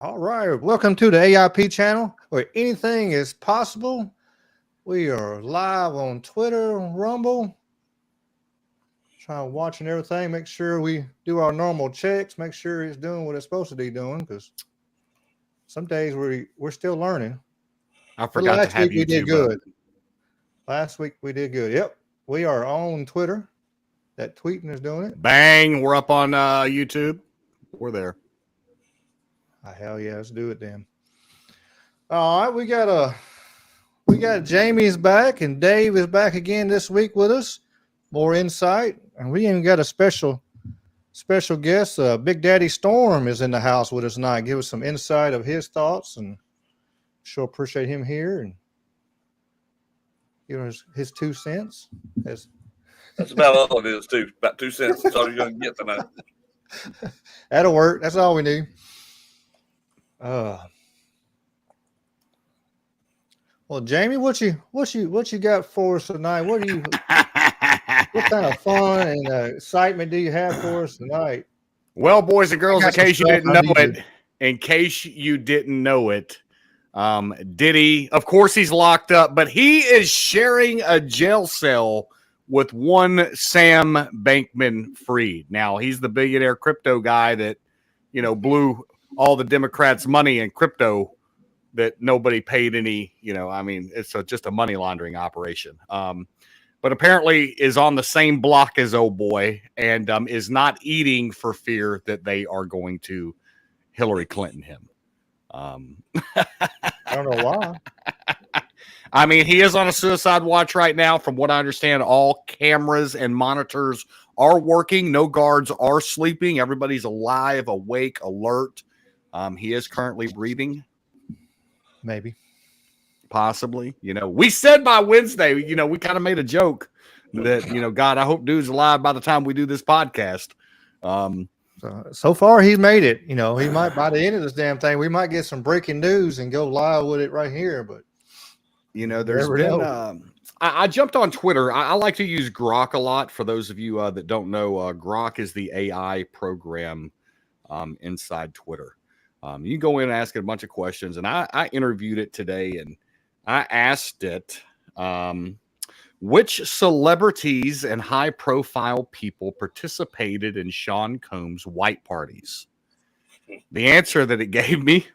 All right, welcome to the AIP channel where anything is possible. We are live on Twitter, Rumble, trying to watch and everything. Make sure we do our normal checks. Make sure it's doing what it's supposed to be doing because some days we're still learning. I But forgot to last have week we did YouTube up. good. Last week we did good. Yep, we are on Twitter. That tweeting is doing it. Bang, we're up on YouTube. We're there. Hell yeah, let's do it then. All right, we got Jamie's back and Dave is back again this week with us. More insight, and we even got a special guest. Big Daddy Storm is in the house with us tonight. Give us some insight of his thoughts, and sure appreciate him here and give us his 2 cents. That's about all it is, too. About 2 cents. That's all you're going to get tonight. That'll work. That's all we need. Well, Jamie, what you got for us tonight? What kind of fun and excitement do you have for us tonight? Well, boys and girls, in case you didn't know it, Diddy, of course, he's locked up, but he is sharing a jail cell with one Sam Bankman-Fried. Now, he's the billionaire crypto guy that, blew all the Democrats' money in crypto that nobody paid any, it's just a money laundering operation. But apparently is on the same block as old boy and is not eating for fear that they are going to Hillary Clinton him. I don't know why. I mean, he is on a suicide watch right now. From what I understand, all cameras and monitors are working. No guards are sleeping. Everybody's alive, awake, alert. He is currently breathing. Maybe. Possibly. We said by Wednesday, we kind of made a joke that, God, I hope dude's alive by the time we do this podcast. So far, he's made it. He might, by the end of this damn thing, we might get some breaking news and go live with it right here. But, there's been, I jumped on Twitter. I like to use Grok a lot. For those of you that don't know, Grok is the AI program inside Twitter. You can go in and ask it a bunch of questions. And I interviewed it today and I asked it, which celebrities and high-profile people participated in Sean Combs' white parties? The answer that it gave me,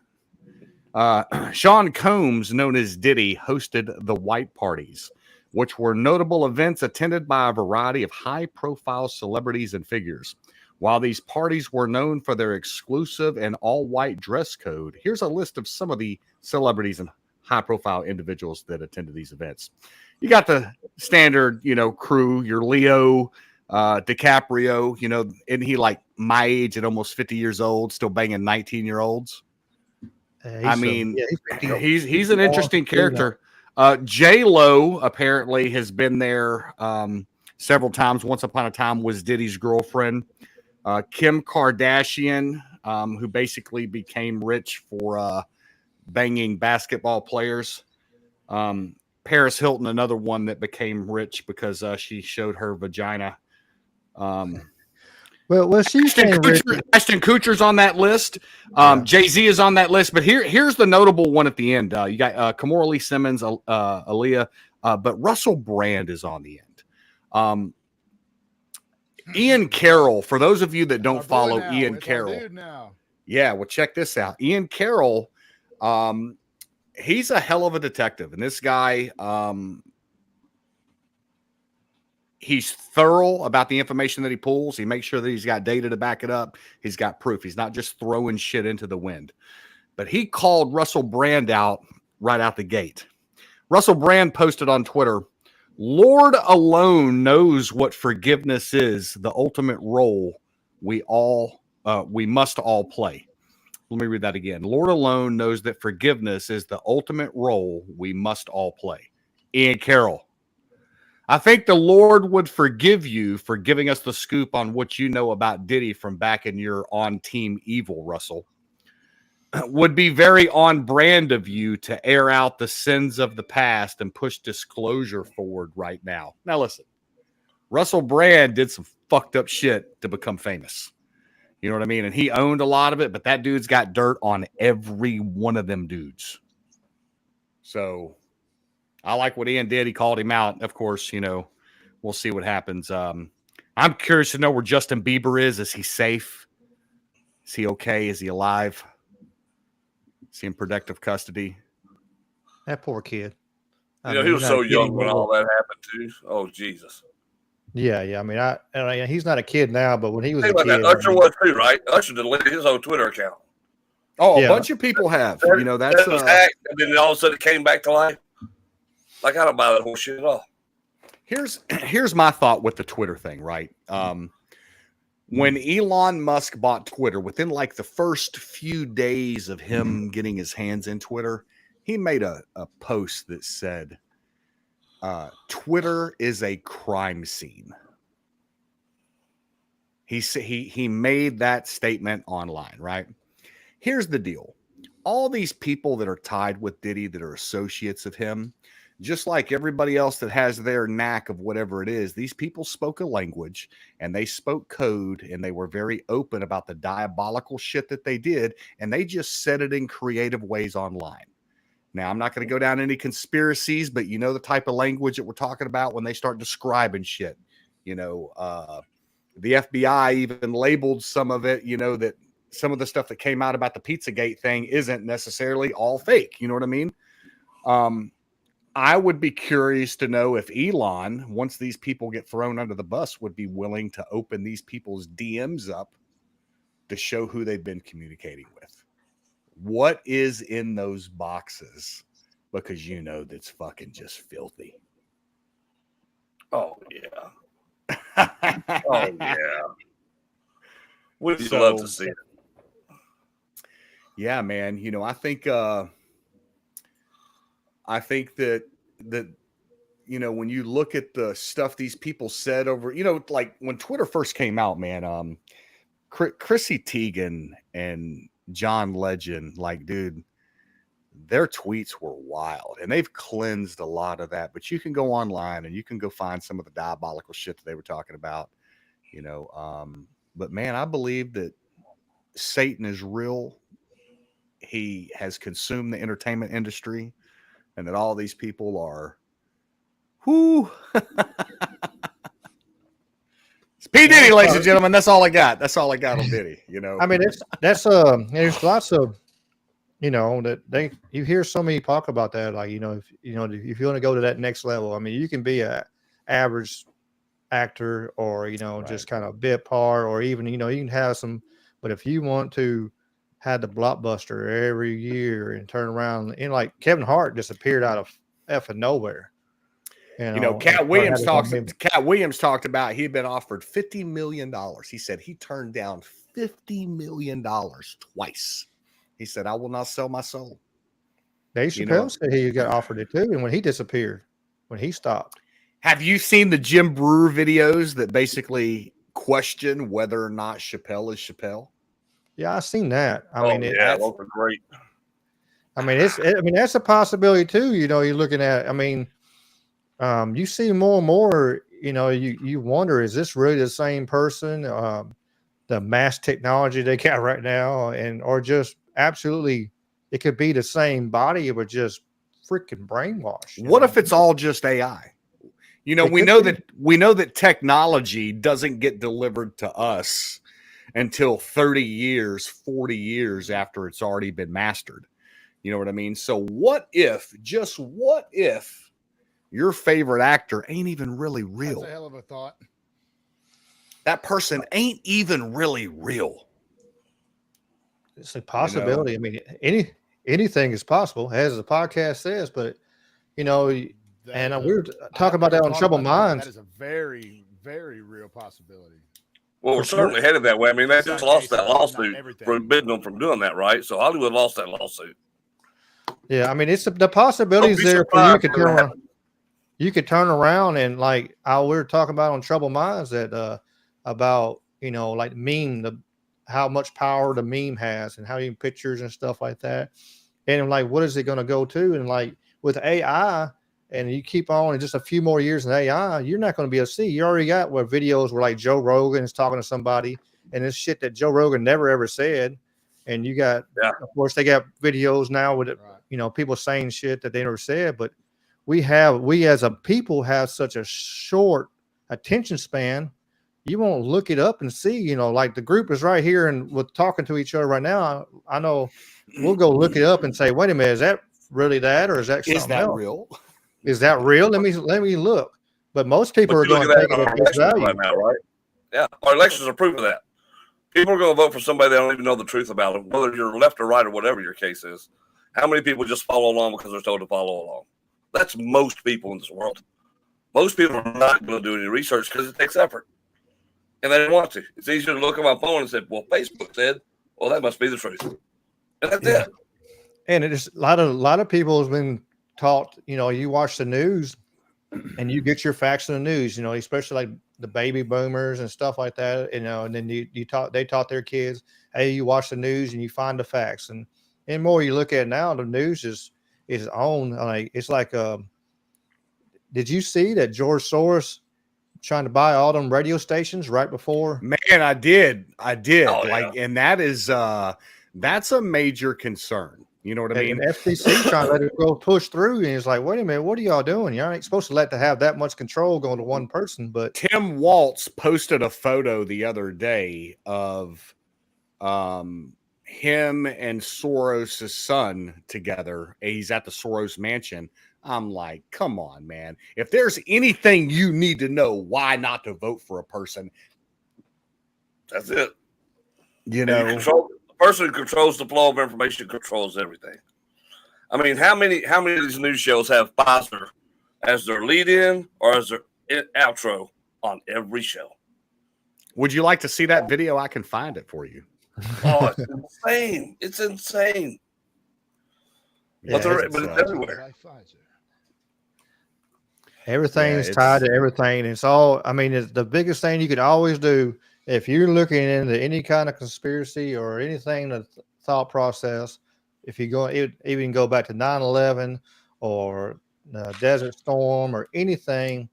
Sean Combs, known as Diddy, hosted the white parties, which were notable events attended by a variety of high-profile celebrities and figures. While these parties were known for their exclusive and all-white dress code, here's a list of some of the celebrities and high-profile individuals that attended these events. You got the standard, crew, your Leo, DiCaprio, isn't he like my age at almost 50 years old, still banging 19-year-olds? He's an interesting character. J-Lo apparently has been there several times. Once upon a time was Diddy's girlfriend. Kim Kardashian, who basically became rich for banging basketball players. Paris Hilton, another one that became rich because she showed her vagina. Ashton Kutcher's on that list. Jay-Z is on that list. But here's the notable one at the end. You got Kimora Lee Simmons, Aaliyah, but Russell Brand is on the end. Ian Carroll, for those of you that don't follow Ian Carroll. Yeah, well, check this out. Ian Carroll, he's a hell of a detective. And this guy, he's thorough about the information that he pulls. He makes sure that he's got data to back it up. He's got proof. He's not just throwing shit into the wind. But he called Russell Brand out right out the gate. Russell Brand posted on Twitter, "Lord alone knows what forgiveness is, the ultimate role we must all play." Let me read that again. "Lord alone knows that forgiveness is the ultimate role we must all play." Ian Carroll. I think the Lord would forgive you for giving us the scoop on what you know about Diddy from back in your on Team Evil, Russell. Would be very on brand of you to air out the sins of the past and push disclosure forward right now. Now listen, Russell Brand did some fucked up shit to become famous. You know what I mean? And he owned a lot of it, but that dude's got dirt on every one of them dudes. So I like what Ian did. He called him out. Of course, you know, we'll see what happens. I'm curious to know where Justin Bieber is. Is he safe? Is he okay? Is he alive? Is he in protective custody? That poor kid. You know, he was so young when all that happened too. Oh, Jesus. Yeah. I mean, he's not a kid now, but when he was a kid, that Usher was too, right? Usher deleted his own Twitter account. Oh, a bunch of people have. You know, that's was hacked, and then all of a sudden it came back to life. Like, I don't buy that whole shit at all. Here's my thought with the Twitter thing, right? When Elon Musk bought Twitter, within like the first few days of him getting his hands in Twitter, he made a post that said, Twitter is a crime scene. He made that statement online, right? Here's the deal. All these people that are tied with Diddy that are associates of him, just like everybody else that has their knack of whatever it is, these people spoke a language and they spoke code and they were very open about the diabolical shit that they did. And they just said it in creative ways online. Now, I'm not going to go down any conspiracies, but you know the type of language that we're talking about when they start describing shit. You know, the FBI even labeled some of it, you know, that some of the stuff that came out about the Pizzagate thing isn't necessarily all fake. You know what I mean? I would be curious to know if Elon, once these people get thrown under the bus, would be willing to open these people's DMs up to show who they've been communicating with. What is in those boxes? Because you know that's fucking just filthy. Oh, yeah. Oh, yeah. Would you love to see it? Yeah, man. You know, I think that you know, when you look at the stuff these people said over, you know, like when Twitter first came out, man, Chrissy Teigen and John Legend, like, dude, their tweets were wild and they've cleansed a lot of that, but you can go online and you can go find some of the diabolical shit that they were talking about, you know. But man, I believe that Satan is real. He has consumed the entertainment industry and that all these people are It's P. Diddy, ladies and gentlemen. That's all I got. That's all I got on Diddy. You know, I mean, that's there's lots of, you know, that you hear so many talk about that. Like, you know, if you want to go to that next level, I mean, you can be a average actor or, you know, just kind of bit part, or even, you know, you can have some, but if you want to have the blockbuster every year and turn around, and like Kevin Hart just appeared out of effing nowhere. You know, Cat Williams talked about he'd been offered $50 million. He said he turned down $50 million twice. He said, I will not sell my soul. Dave Chappelle said he got offered it too. And when he disappeared, when he stopped. Have you seen the Jim Brewer videos that basically question whether or not Chappelle is Chappelle? Yeah, I've seen that. I mean, those are great. I mean, that's a possibility too. You know, you're looking at, I mean, you see more and more, you know, you wonder, is this really the same person? The mass technology they got right now, or just absolutely, it could be the same body, but just freaking brainwashed. What if it's all just AI? You know, we know that technology doesn't get delivered to us until 30 years, 40 years after it's already been mastered. You know what I mean? So what if your favorite actor ain't even really real? That's a hell of a thought. That person ain't even really real. It's a possibility. You know? I mean, anything is possible, as the podcast says, but, you know, we were talking about that on Troubled Minds. That is a very, very real possibility. Well, we're certainly headed that way. I mean, they just lost that lawsuit forbidding them from doing that, right? So Hollywood lost that lawsuit. Yeah, I mean, it's the possibilities there for you could turn around. You could turn around and, like we were talking about on Troubled Minds, that about, you know, like how much power the meme has and how you pictures and stuff like that. And like, what is it going to go to? And like with AI, and you keep on in just a few more years in AI, you're not going to be able to see. You already got videos where like Joe Rogan is talking to somebody and it's shit that Joe Rogan never ever said. And you got, of course, they got videos now with it, people saying shit that they never said. But we as a people have such a short attention span. You won't look it up and see, like the group is right here and we're talking to each other right now. I know we'll go look it up and say, wait a minute, is that really that, or is that something else? Real? Is that real? Let me look. But most people are going to take it at face value right now, right? Yeah, our elections are proof of that. People are going to vote for somebody they don't even know the truth about them, whether you're left or right or whatever your case is. How many people just follow along because they're told to follow along? That's most people in this world. Most people are not going to do any research because it takes effort. And they didn't want to. It's easier to look at my phone and say, well, Facebook said, well, that must be the truth. And that's it. And it's a lot of people has been taught, you watch the news and you get your facts in the news, especially like the baby boomers and stuff like that, and then they taught their kids, hey, you watch the news and you find the facts. And more you look at it now, the news is on. Like, it's like, did you see that George Soros trying to buy all them radio stations right before? Man, I did. Oh, and that is, that's a major concern. You know what I mean? FCC trying to let it go push through, and it's like, wait a minute, what are y'all doing? You ain't supposed to let to have that much control going to one person. But Tim Waltz posted a photo the other day of him and Soros' son together. He's at the Soros mansion. I'm like, come on, man. If there's anything you need to know, why not to vote for a person? That's it. You know, the person who controls the flow of information controls everything. I mean, how many of these news shows have Pfizer as their lead-in or as their outro on every show? Would you like to see that video? I can find it for you. Oh, it's insane. It's insane. Yeah, but it's everywhere. Everything's tied to everything. It's all, I mean, it's the biggest thing you could always do if you're looking into any kind of conspiracy or anything, the thought process. If you go, even go back to 9/11 or Desert Storm or anything,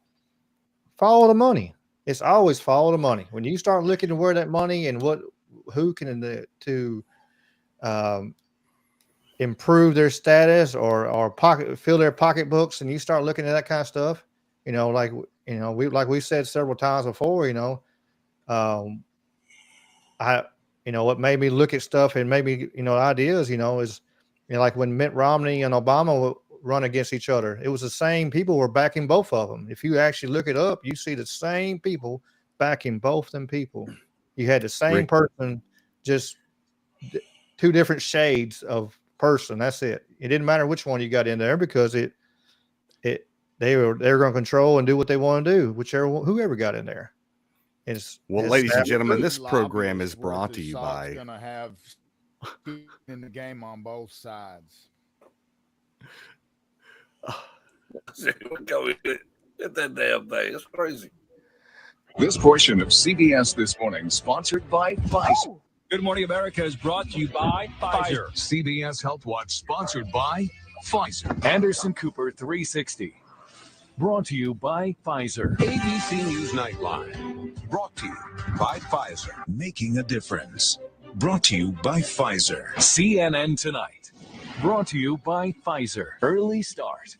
follow the money. It's always follow the money. When you start looking to where that money and who can improve their status or fill their pocketbooks, and you start looking at that kind of stuff, we said several times before, what made me look at stuff and maybe ideas, is like when Mitt Romney and Obama run against each other, it was the same people were backing both of them. If you actually look it up, you see the same people backing both them people. You had the same person, just two different shades of person. That's it. It didn't matter which one you got in there, because they were going to control and do what they want to do, whoever got in there. Ladies and gentlemen, this program is brought to you by. Going to have in the game on both sides. Go get that damn thing. It's crazy. This portion of CBS This Morning sponsored by Pfizer. Good Morning America is brought to you by Pfizer. CBS Health Watch sponsored by Pfizer. Anderson Cooper 360. Brought to you by Pfizer. ABC News Nightline. Brought to you by Pfizer. Making a difference. Brought to you by Pfizer. CNN Tonight. Brought to you by Pfizer. Early Start.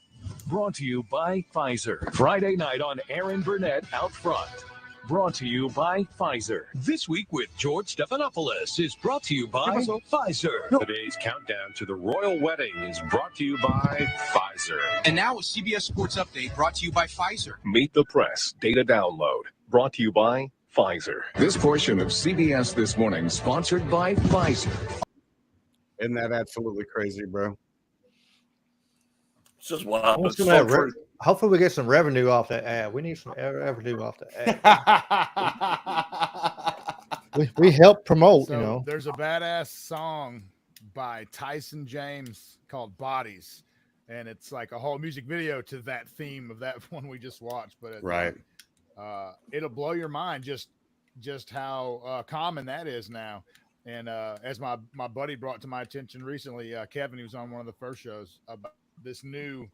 Brought to you by Pfizer. Friday night on Aaron Burnett Out Front. Brought to you by Pfizer. This Week with George Stephanopoulos is brought to you by Pfizer. Today's countdown to the royal wedding is brought to you by Pfizer. And now a CBS Sports Update brought to you by Pfizer. Meet the Press Data Download. Brought to you by Pfizer. This portion of CBS This Morning sponsored by Pfizer. Isn't that absolutely crazy, bro? It's just wild. Hopefully we get some revenue off that ad. We need some revenue off the ad. we help promote, There's a badass song by Tyson James called Bodies, and it's like a whole music video to that theme of that one we just watched. But it'll blow your mind just how common that is now. And as my buddy brought to my attention recently, Kevin, he was on one of the first shows about this new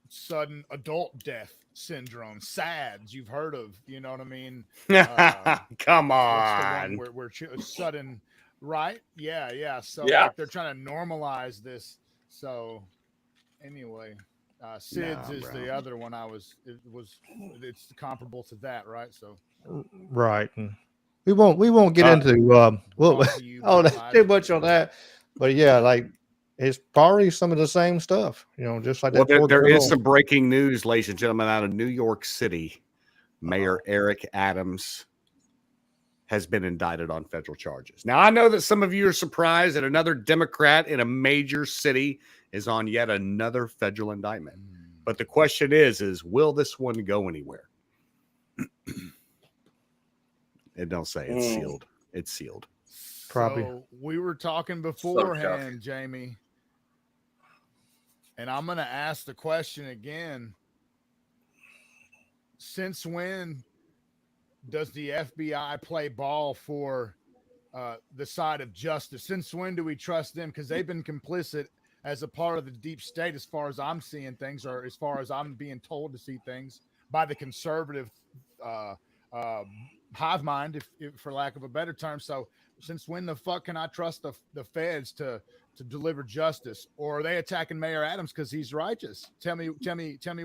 sudden adult death syndrome, SADS. You've heard of, you know what I mean? Come What's the on. one where sudden, right? Yeah. So Yeah. like they're trying to normalize this. So anyway, SIDS is the other one. It's comparable to that, right? So Right. And we won't get into well too much on that. But yeah, like it's probably some of the same stuff, just like Well, that. there is some breaking news, ladies and gentlemen, out of New York City. Mayor Eric Adams has been indicted on federal charges. Now, I know that some of you are surprised that another Democrat in a major city is on yet another federal indictment. But the question is will this one go anywhere? It don't say. It's sealed. It's sealed. Probably. So we were talking beforehand, Jamie, and I'm going to ask the question again. Since when does the FBI play ball for the side of justice? Since when do we trust them? Because they've been complicit as a part of the deep state, as far as I'm seeing things, or as far as I'm being told to see things by the conservative hive mind, if for lack of a better term. So since when the fuck can I trust the feds to deliver justice? Or are they attacking Mayor Adams because he's righteous? Tell me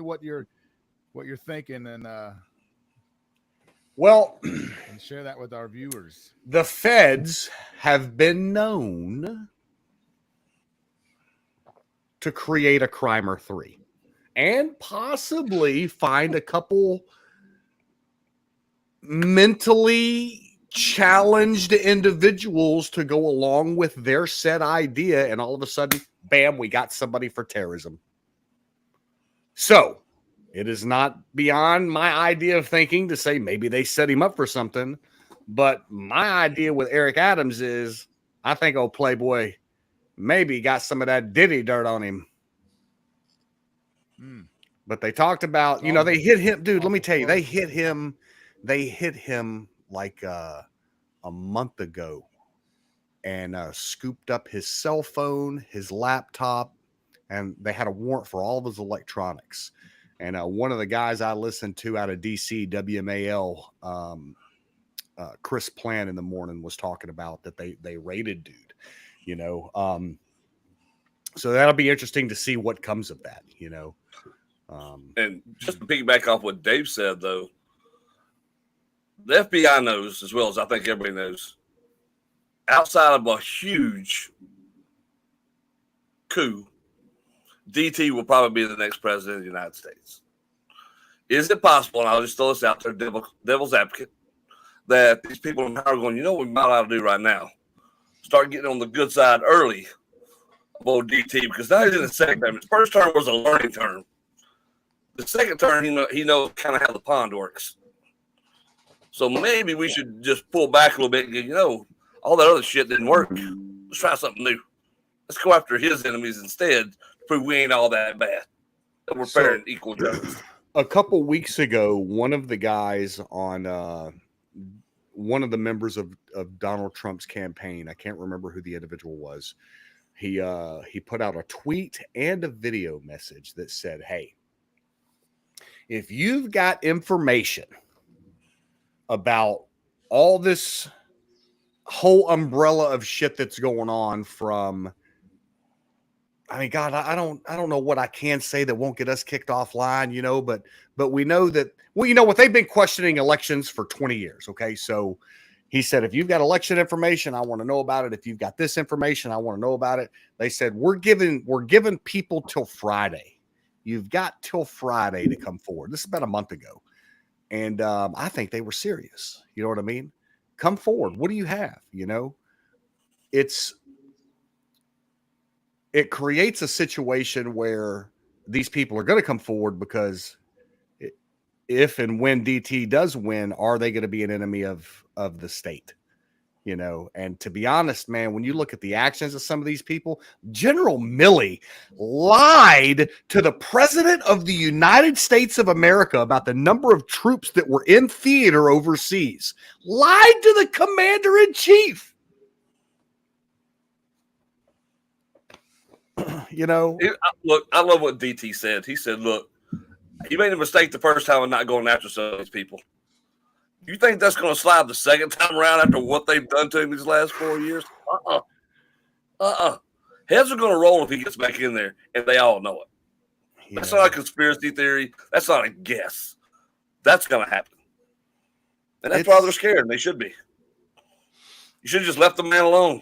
what you're thinking, and and share that with our viewers. The feds have been known to create a crime or three and possibly find a couple mentally challenged individuals to go along with their said idea, and all of a sudden, bam, we got somebody for terrorism. So it is not beyond my idea of thinking to say maybe they set him up for something, but my idea with Eric Adams is I think old Playboy maybe got some of that Diddy dirt on him. But they talked about, they hit him, dude. Let me tell you, they hit him like a month ago and scooped up his cell phone, his laptop, and they had a warrant for all of his electronics. And one of the guys I listened to out of DC, WMAL, Chris Plant in the morning was talking about that they raided dude, so that'll be interesting to see what comes of that, And just to piggyback off what Dave said, though, the FBI knows as well as I think everybody knows, outside of a huge coup, DT will probably be the next president of the United States. Is it possible, and I'll just throw this out there, devil's advocate, that these people in power are going, what we might ought to do right now? Start getting on the good side early of old DT, because now he's in the second term. His first term was a learning term. The second term, he knows kind of how the pond works. So maybe we should just pull back a little bit and go, all that other shit didn't work. Let's try something new. Let's go after his enemies instead to prove we ain't all that bad. That we're fair and equal justice. A couple weeks ago, one of the guys on one of the members of Donald Trump's campaign, I can't remember who the individual was, he put out a tweet and a video message that said, hey, if you've got information about all this whole umbrella of shit that's going on from, I mean, God, I don't know what I can say that won't get us kicked offline, but we know that, what they've been questioning elections for 20 years. Okay. So he said, if you've got election information, I want to know about it. If you've got this information, I want to know about it. They said, we're giving people till Friday. You've got till Friday to come forward. This is about a month ago. And I think they were serious. You know what I mean? Come forward. What do you have? It creates a situation where these people are going to come forward because if and when DT does win, are they going to be an enemy of the state? And to be honest, man, when you look at the actions of some of these people, General Milley lied to the president of the United States of America about the number of troops that were in theater overseas. Lied to the commander in chief. you know. Look, I love what DT said. He said, "Look, you made a mistake the first time of not going after some of these people. You think that's going to slide the second time around after what they've done to him these last 4 years? Heads are going to roll if he gets back in there, and they all know it. That's not a conspiracy theory. That's not a guess. That's going to happen. And that's why they're scared, and they should be. You should have just left the man alone.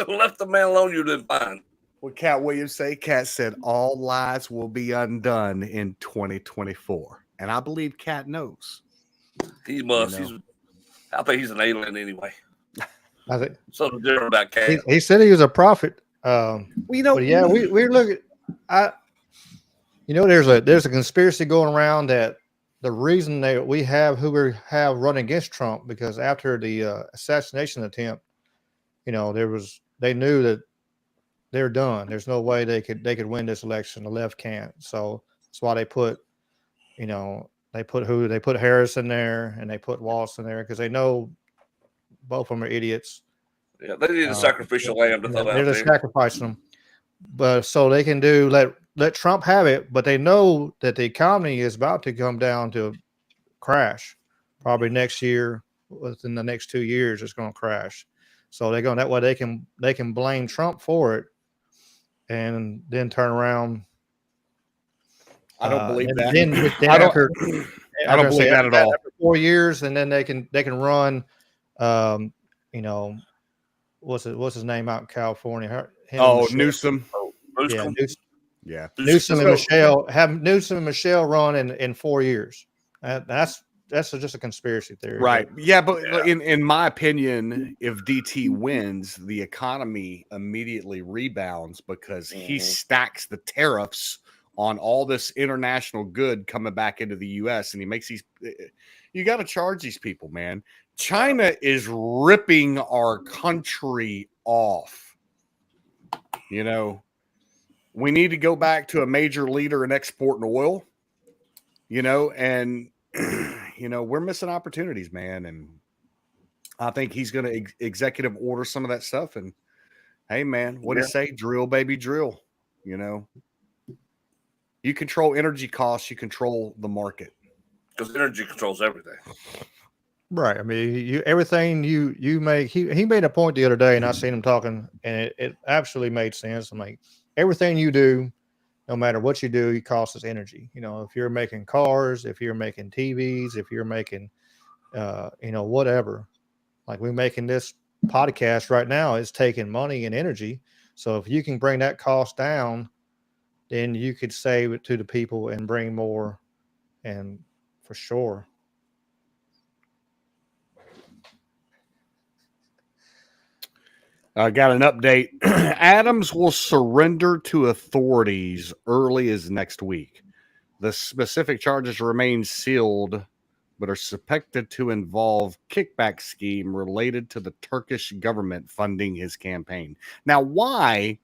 Left the man alone, you'd have been fine. What Cat Williams say? Cat said all lies will be undone in 2024. And I believe Cat knows. He must. You know? I think he's an alien anyway. I think something different about Cat. He said he was a prophet. We know. Yeah, we look at. There's a conspiracy going around that the reason we have who we have running against Trump, because after the assassination attempt, they knew that they're done. There's no way they could win this election. The left can't. So that's why they put Harris in there and they put Wallace in there, because they know both of them are idiots. Yeah, they need a sacrificial lamb to throw out there. They're just sacrificing them, but so they can let Trump have it. But they know that the economy is about to come down to crash, probably next year. Within the next 2 years, it's going to crash. So they're going that way. They can blame Trump for it, and then turn around. I don't believe that. I don't believe that at all. After 4 years, and then they can run. What's his name out in California? Newsom. Newsom. Yeah. Newsom and Michelle have Newsom and Michelle run in 4 years. That's just a conspiracy theory, right? Yeah, but in my opinion, if DT wins, the economy immediately rebounds because he stacks the tariffs on all this international good coming back into the U.S. and he makes these. You got to charge these people, man. China is ripping our country off. We need to go back to a major leader in exporting oil, and, we're missing opportunities, man. And I think he's going to executive order some of that stuff. And hey, man, what do you say? Drill, baby, drill. You control energy costs, you control the market. Because energy controls everything. Right. I mean, everything you make. He made a point the other day, and I seen him talking, and it absolutely made sense. I'm like, everything you do, no matter what you do, it costs us energy. If you're making cars, if you're making TVs, if you're making, whatever. Like we're making this podcast right now, it's taking money and energy. So if you can bring that cost down, then you could save it to the people and bring more, and for sure. I got an update. Adams will surrender to authorities early as next week. The specific charges remain sealed, but are suspected to involve kickback scheme related to the Turkish government funding his campaign. Now, why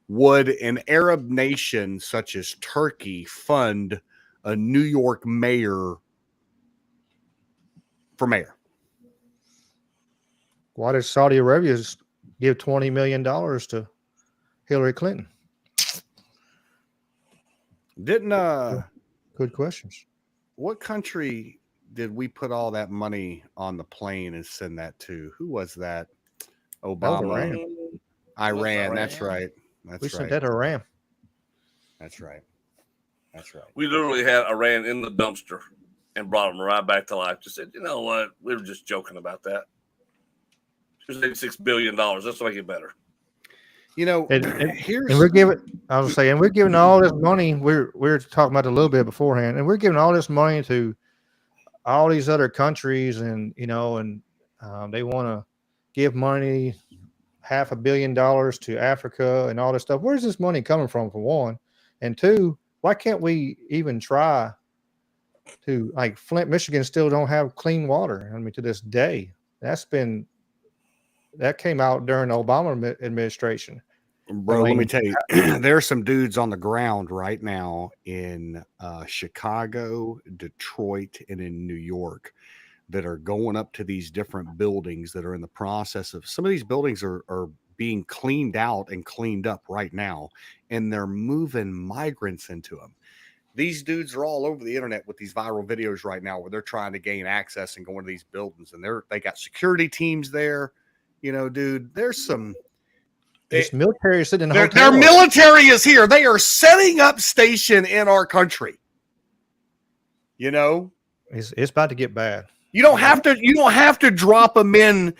would an Arab nation such as Turkey fund a New York mayor for mayor? Why did Saudi Arabia give $20 million to Hillary Clinton? Good questions. What country did we put all that money on the plane and send that to? Who was that? Obama. Iran. That's right. We sent that to Iran. That's right. We literally had Iran in the dumpster and brought them right back to life. Just said, you know what? We were just joking about that. Here's $86 billion. Let's make it better. We're giving all this money. We're talking about it a little bit beforehand, and we're giving all this money to all these other countries, and they want to give money, $500 million to Africa and all this stuff. Where's this money coming from? For one, and two, why can't we even try to, like, Flint, Michigan still don't have clean water? I mean, to this day, that came out during the Obama administration. Bro, let me tell you, there are some dudes on the ground right now in Chicago, Detroit, and in New York that are going up to these different buildings that are in the process of, some of these buildings are being cleaned out and cleaned up right now. and they're moving migrants into them. These dudes are all over the internet with these viral videos right now where they're trying to gain access and go into these buildings, and they got security teams there. You know, dude, there's some. It's military sitting in Their hotels. military is here. They are setting up station in our country. You know, It's about to get bad. you don't have to drop them in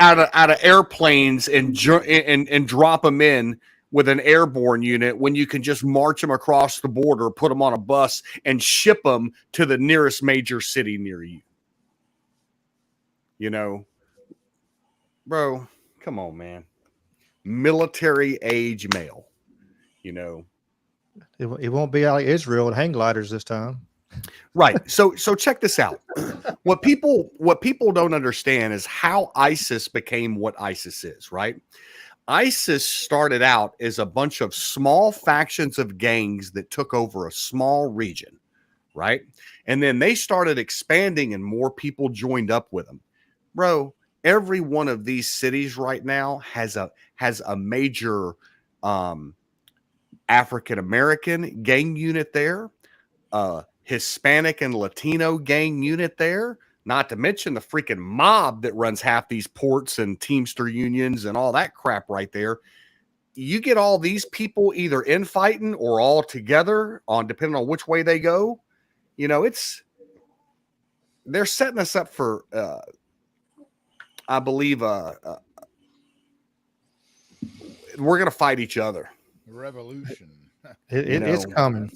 out of airplanes and drop them in with an airborne unit when you can just march them across the border, put them on a bus, and ship them to the nearest major city near you. You know, bro, come on, man. Military age male, you know. It won't be like Israel with hang gliders this time. Right. So check this out. What people don't understand is how ISIS became what ISIS is, right? ISIS started out as a bunch of small factions of gangs that took over a small region, right? And then they started expanding and more people joined up with them. Bro, every one of these cities right now has a major African American gang unit there, Hispanic and Latino gang unit there, not to mention the freaking mob that runs half these ports and Teamster unions and all that crap right there. You get all these people either infighting or all together on depending on which way they go. You know, they're setting us up for I believe we're going to fight each other. Revolution. It's coming.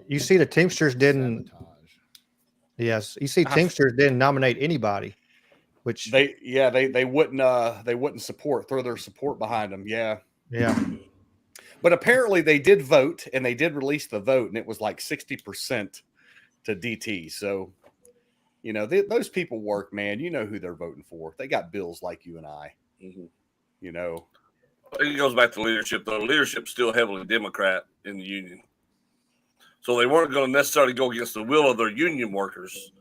You see, the Teamsters didn't. Sabotage. Yes, you see, Teamsters didn't nominate anybody, which they wouldn't support, throw their support behind them. Yeah. But apparently they did vote, and they did release the vote, and it was like 60% to DT. So, you know, those people work, man. You know who they're voting for. They got bills like you and I. Mm-hmm. You know, it goes back to leadership, though. Leadership's still heavily Democrat in the union. So they weren't going to necessarily go against the will of their union workers.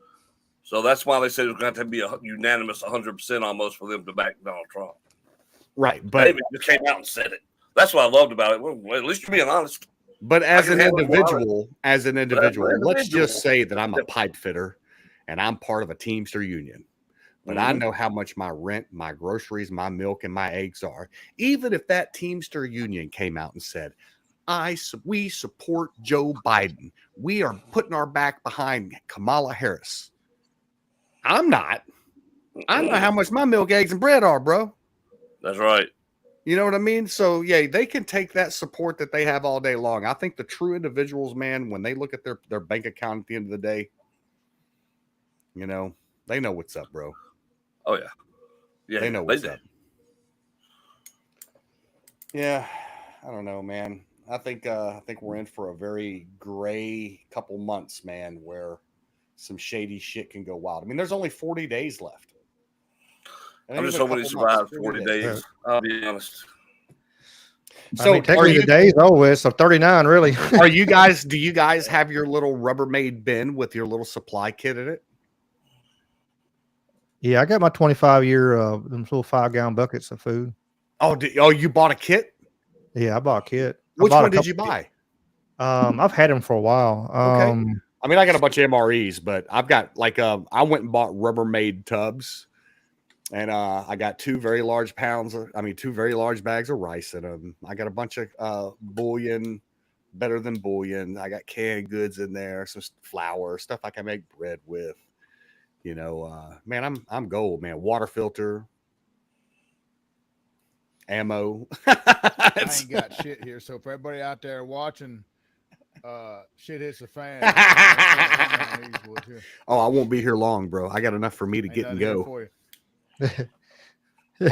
So that's why they said it was going to have to be a unanimous 100% almost for them to back Donald Trump. Right. But David just came out and said it. That's what I loved about it. Well, at least you're being honest. But as an individual, let's just say that I'm a pipe fitter and I'm part of a Teamster union. But I know how much my rent, my groceries, my milk, and my eggs are. Even if that Teamster union came out and said, we support Joe Biden. We are putting our back behind Kamala Harris. I'm not. I know how much my milk, eggs, and bread are, bro. That's right. You know what I mean? So, yeah, they can take that support that they have all day long. I think the true individuals, man, when they look at their bank account at the end of the day, you know, they know what's up, bro. Oh, yeah. Yeah, they know what's up. Yeah, I don't know, man. I think we're in for a very gray couple months, man, where some shady shit can go wild. I mean, there's only 40 days left. I'm just hoping he survives 40 days. I'll be honest. So, I mean, technically the day's over, so 39, really. Do you guys have your little Rubbermaid bin with your little supply kit in it? Yeah, I got my 25-year them little 5-gallon buckets of food. Oh, you bought a kit? Yeah, I bought a kit. Which one did you buy? I've had them for a while. Okay. I mean, I got a bunch of MREs, but I've got I went and bought Rubbermaid tubs, and I got two very large bags of rice in them. I got a bunch of bouillon, better than bouillon. I got canned goods in there, some flour, stuff I can make bread with. You know, man, I'm gold, man. Water filter, ammo. I ain't got shit here. So for everybody out there watching, shit hits the fan. Oh, I won't be here long, bro. I got enough for me to get and go.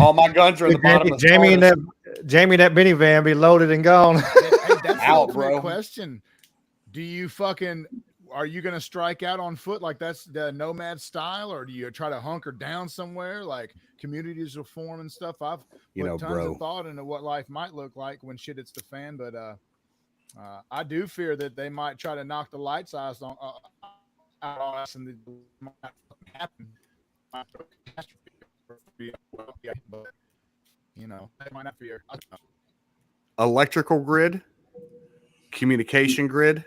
All my guns are in the bottom. Jamie and that minivan be loaded and gone. Hey, that's the ultimate question. Are you going to strike out on foot like that's the nomad style, or do you try to hunker down somewhere like communities will form and stuff? I've put tons of thought into what life might look like when shit hits the fan, but I do fear that they might try to knock the lights out on us, and it might not happen. But, you know, they might not fear. electrical grid, communication grid.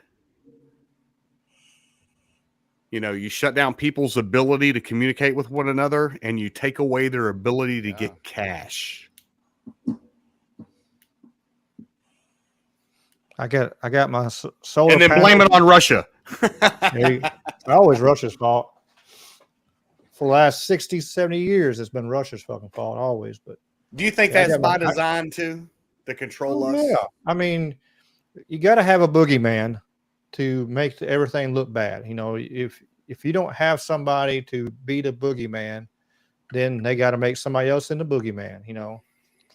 You know, you shut down people's ability to communicate with one another, and you take away their ability to get cash. I got my solar and then panel. blame it on Russia. Always Russia's fault. For the last 60, 70 years, it's been Russia's fucking fault always. But do you think that's by design too, to control us? Yeah. I mean, you got to have a boogeyman to make everything look bad. You know, if you don't have somebody to be the boogeyman, then they got to make somebody else in the boogeyman, you know,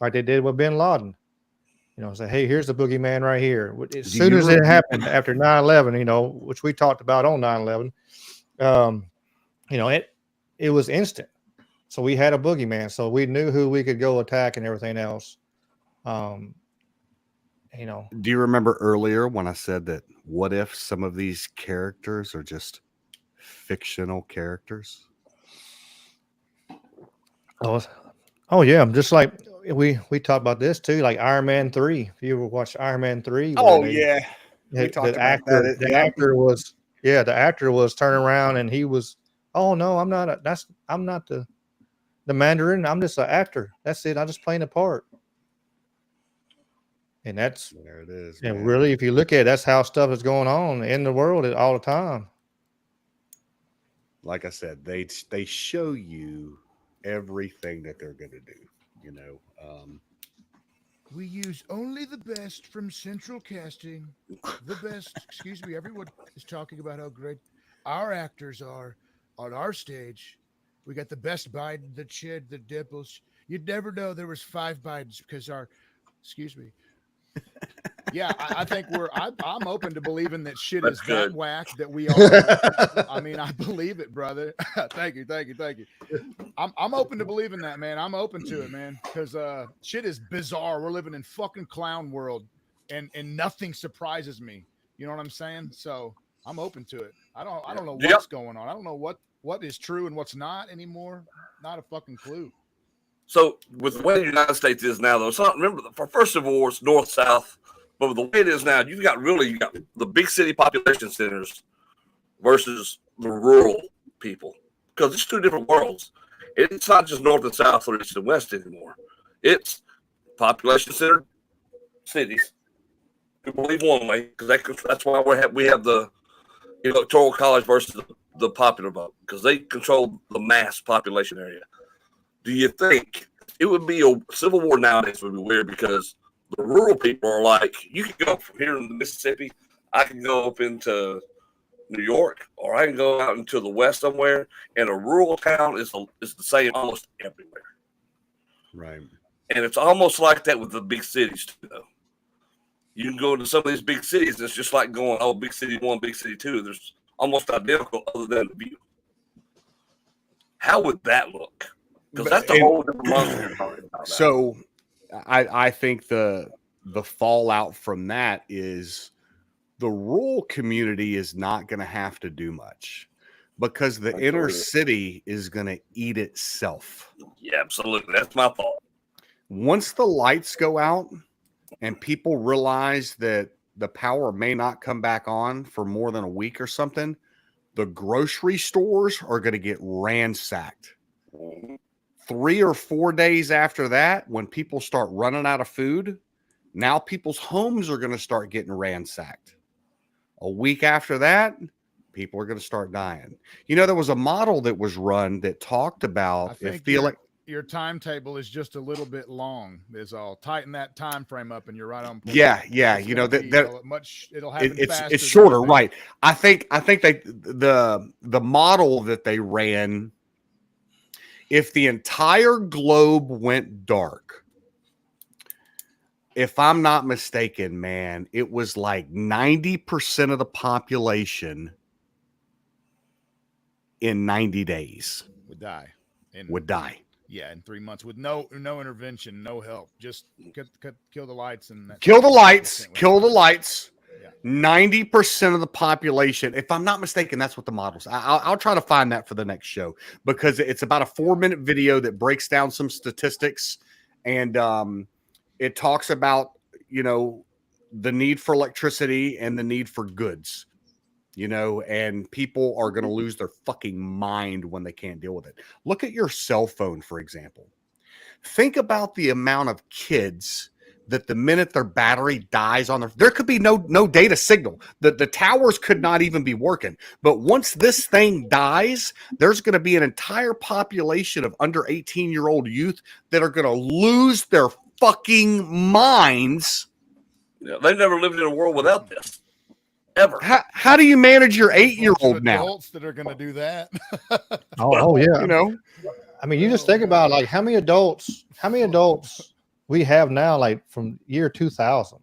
like they did with bin Laden. You know, say, hey, here's the boogeyman right here. As soon as it happened after 9/11, you know, which we talked about on 9/11, you know, it was instant. So we had a boogeyman, so we knew who we could go attack and everything else. You know, do you remember earlier when I said that what if some of these characters are just fictional characters? Oh yeah, just like we talked about this too, like Iron Man 3. If you ever watched Iron Man 3, yeah, we talked about that. The actor was turning around and he was, oh no, I'm not the Mandarin. I'm just an actor. That's it. I just playing a part. And that's there it is. And really, if you look at it, that's how stuff is going on in the world all the time. Like I said, they show you everything that they're going to do. You know, we use only the best from Central Casting. The best. Excuse me. Everyone is talking about how great our actors are on our stage. We got the best Biden, the Chid, the Dimples. You'd never know there was 5 Bidens because excuse me. Yeah, I think I'm open to believing that shit is that whack that we are. I mean, I believe it, brother. Thank you. I'm open to believing that, man. I'm open to it, man, because shit is bizarre. We're living in fucking clown world, and nothing surprises me. You know what I'm saying? So I'm open to it. I don't know what's going on. I don't know what is true and what's not anymore. Not a fucking clue. So with the way the United States is now, though, so remember, for first of all, it's north-south. But with the way it is now, you got the big city population centers versus the rural people, because it's 2 different worlds. It's not just north and south or east and west anymore. It's population centered cities who believe one way, because that's why we have the electoral college versus the popular vote, because they control the mass population area. Do you think it would be a civil war nowadays? Would be weird, because the rural people are like, you can go from here in Mississippi, I can go up into New York, or I can go out into the west somewhere, and a rural town is the same almost everywhere. Right. And it's almost like that with the big cities too, though. You can go to some of these big cities, and it's just like going, oh, big city 1, big city 2. There's almost identical other than the view. How would that look? Because that's the whole different monster you're talking about. So I think the fallout from that is the rural community is not going to have to do much, because the inner city is going to eat itself. Yeah, absolutely. That's my thought. Once the lights go out and people realize that the power may not come back on for more than a week or something, the grocery stores are going to get ransacked. 3 or 4 days after that, when people start running out of food, now people's homes are going to start getting ransacked. A week after that, people are going to start dying. You know, there was a model that was run that talked about your timetable is just a little bit long. Is all. Tighten that time frame up, and you're right on point. Yeah. It's you know that it'll happen faster. It's shorter, right? I think the model that they ran. If the entire globe went dark, if I'm not mistaken, man, it was like 90% of the population in 90 days would die. Yeah, in 3 months with no intervention, no help. Just kill the lights and kill the lights. Yeah. 90% of the population, if I'm not mistaken, that's what the model's. I'll try to find that for the next show, because it's about a 4-minute video that breaks down some statistics, and it talks about you know, the need for electricity and the need for goods, you know, and people are going to lose their fucking mind when they can't deal with it. Look at your cell phone, for example. Think about the amount of kids that the minute their battery dies on there could be no data signal. The towers could not even be working. But once this thing dies, there's going to be an entire population of under 18-year-old youth that are going to lose their fucking minds. Yeah, they've never lived in a world without this. Ever. How do you manage your 8-year-old now? Adults that are going to do that. Oh yeah. You know, I mean, you just think about like how many adults we have now, like from year 2000.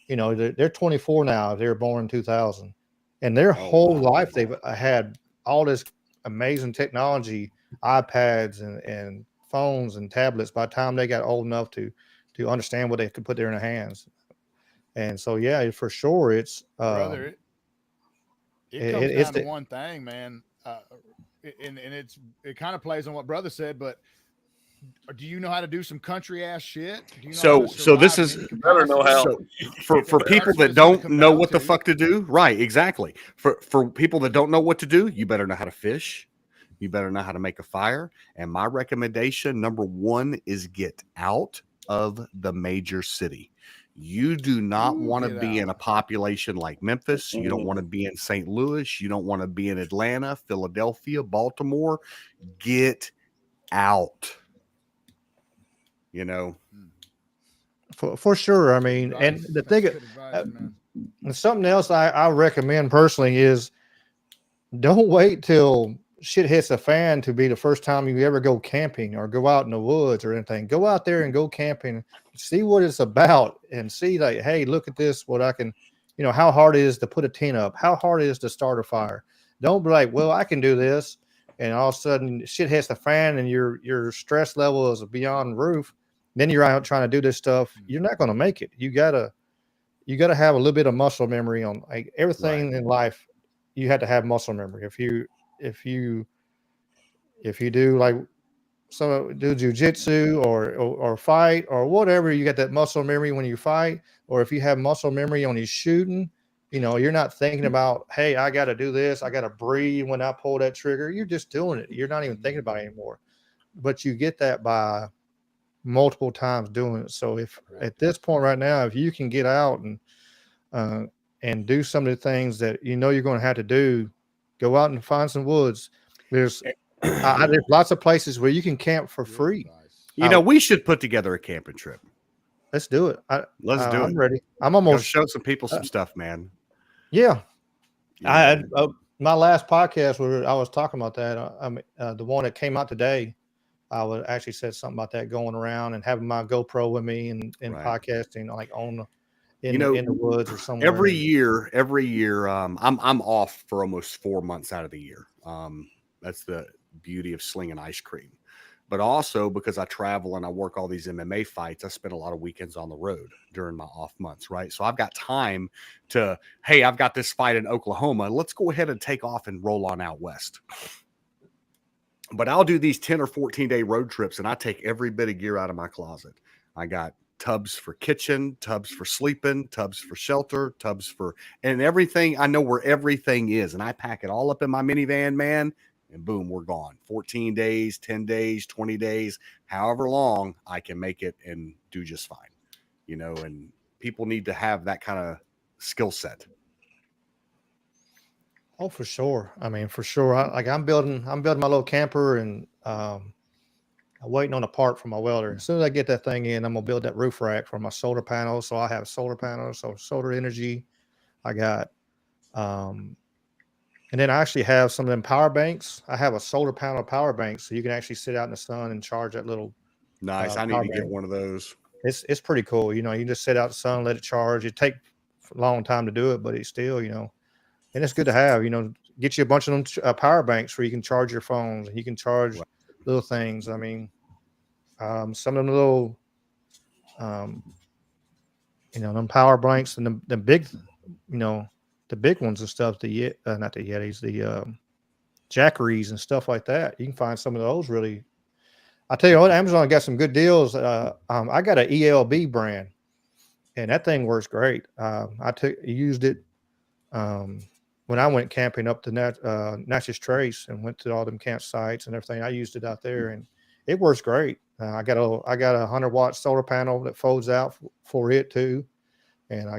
You know, they're 24 now. They were born in 2000, and their whole life they've had all this amazing technology, iPads and phones and tablets. By the time they got old enough to understand what they could put there in their hands, and so yeah, for sure, it's brother. It comes down to one thing, man, and it kind of plays on what brother said, but. Do you know how to do some country ass shit? Do you know so this is better know how. So for people that don't know what the fuck to do, right? Exactly. For people that don't know what to do, you better know how to fish. You better know how to make a fire. And my recommendation, number one, is get out of the major city. You do not want to be in a population like Memphis. You don't want to be in St. Louis. You don't want to be in Atlanta, Philadelphia, Baltimore. Get out. You know, for sure. I mean, and the thing, and something else I recommend personally is don't wait till shit hits the fan to be the first time you ever go camping or go out in the woods or anything. Go out there and go camping, see what it's about, and see like, hey, look at this, what I can, you know, how hard it is to put a tent up, how hard it is to start a fire. Don't be like, well, I can do this, and all of a sudden shit hits the fan and your stress level is beyond roof. Then you're out trying to do this stuff. You're not going to make it. You gotta have a little bit of muscle memory on like everything in life. You had to have muscle memory. If you do like do jujitsu or fight or whatever, you got that muscle memory when you fight. Or if you have muscle memory on your shooting, you know, you're not thinking about, hey, I got to do this. I got to breathe when I pull that trigger. You're just doing it. You're not even thinking about it anymore. But you get that by multiple times doing it. So if at this point right now, if you can get out and do some of the things that you know you're going to have to do, go out and find some woods. There's lots of places where you can camp for free. You know, we should put together a camping trip. Let's do it. Let's do it. I'm ready. I'm almost show some people some stuff, man. Yeah. I had my last podcast where I was talking about that. The one that came out today, I would actually said something about that, going around and having my GoPro with me and podcasting like in the woods or somewhere. Every year, I'm off for almost 4 months out of the year. That's the beauty of slinging ice cream. But also because I travel and I work all these MMA fights, I spend a lot of weekends on the road during my off months, right? So I've got time to, hey, I've got this fight in Oklahoma. Let's go ahead and take off and roll on out west. But I'll do these 10 or 14-day road trips, and I take every bit of gear out of my closet. I got tubs for kitchen, tubs for sleeping, tubs for shelter, and everything. I know where everything is, and I pack it all up in my minivan, man, and boom, we're gone. 14 days, 10 days, 20 days, however long I can make it and do just fine, you know, and people need to have that kind of skill set. Oh, for sure. I mean, for sure. I'm building my little camper, and I'm waiting on a part for my welder. As soon as I get that thing in, I'm gonna build that roof rack for my solar panels. So I have solar panels, so solar energy. I got, and then I actually have some of them power banks. I have a solar panel power bank, so you can actually sit out in the sun and charge that little. Nice. I need to get one of those. It's pretty cool. You know, you just sit out in the sun, let it charge. It takes a long time to do it, but it's still, you know. And it's good to have, you know, get you a bunch of them power banks where you can charge your phones and you can charge little things. I mean, some of them little, you know, them power banks and the big, you know, the big ones and stuff, not the Yetis, the Jackeries and stuff like that. You can find some of those really. I tell you what, Amazon got some good deals. I got an ELB brand, and that thing works great. Used it when I went camping up to Natchez Trace and went to all them campsites and everything. I used it out there, and it works great. I got a 100-watt solar panel that folds out for it too, and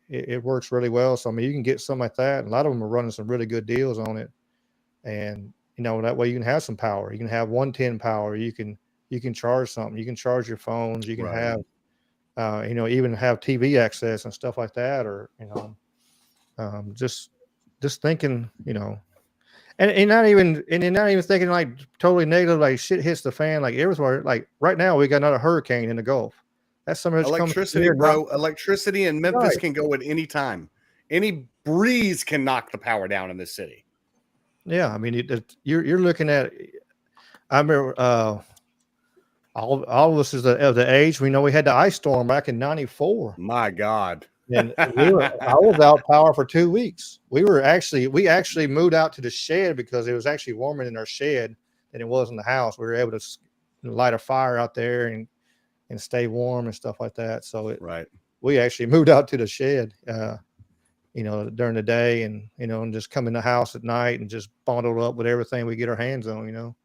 it works really well. So you can get something like that. And a lot of them are running some really good deals on it, and that way you can have some power. You can have 110 power. You can charge something. You can charge your phones. You can have even have TV access and stuff like that, or just thinking, and not even thinking like totally negative, like shit hits the fan like everywhere. Like right now, we got another hurricane in the Gulf. That's some electricity, bro. Electricity in Memphis can go at any time. Any breeze can knock the power down in this city. Yeah, I mean, you're looking at. I remember all of us is of the age. We know we had the ice storm back in '94. My God. And I was out power for 2 weeks. We actually moved out to the shed because it was actually warmer in our shed than it was in the house. We were able to light a fire out there and stay warm and stuff like that. So we actually moved out to the shed, during the day and just come in the house at night and just bundled up with everything we get our hands on.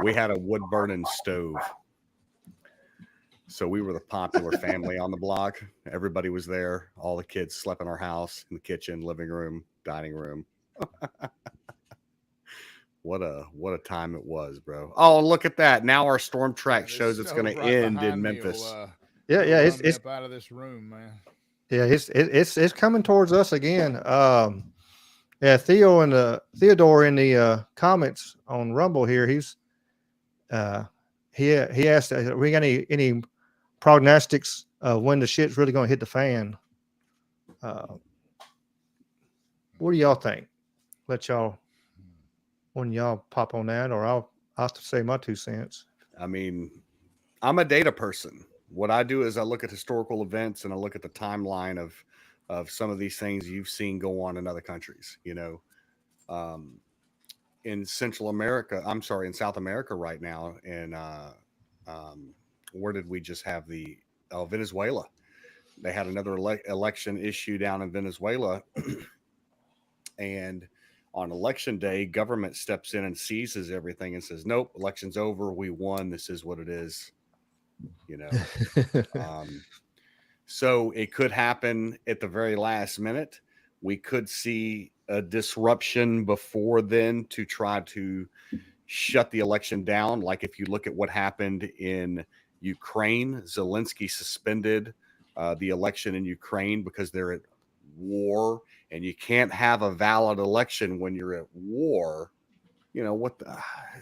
We had a wood burning stove. So we were the popular family on the block. Everybody was there. All the kids slept in our house, in the kitchen, living room, dining room. What a time it was, bro. Oh, look at that. Now our storm track shows it's going to end in Memphis. It's out of this room, man. Yeah, it's coming towards us again. Theodore in the comments on Rumble here, he asked, we got any prognostics of when the shit's really going to hit the fan? What do y'all think? When y'all pop on that, or I'll have to say my 2 cents. I mean, I'm a data person. What I do is I look at historical events and I look at the timeline of some of these things you've seen go on in other countries. In South America right now, and where did we just have Venezuela? They had another election issue down in Venezuela, and on election day, government steps in and seizes everything and says, "Nope, election's over. We won. This is what it is." So it could happen at the very last minute. We could see a disruption before then to try to shut the election down. Like if you look at what happened in Ukraine, Zelensky suspended the election in Ukraine because they're at war, and you can't have a valid election when you're at war.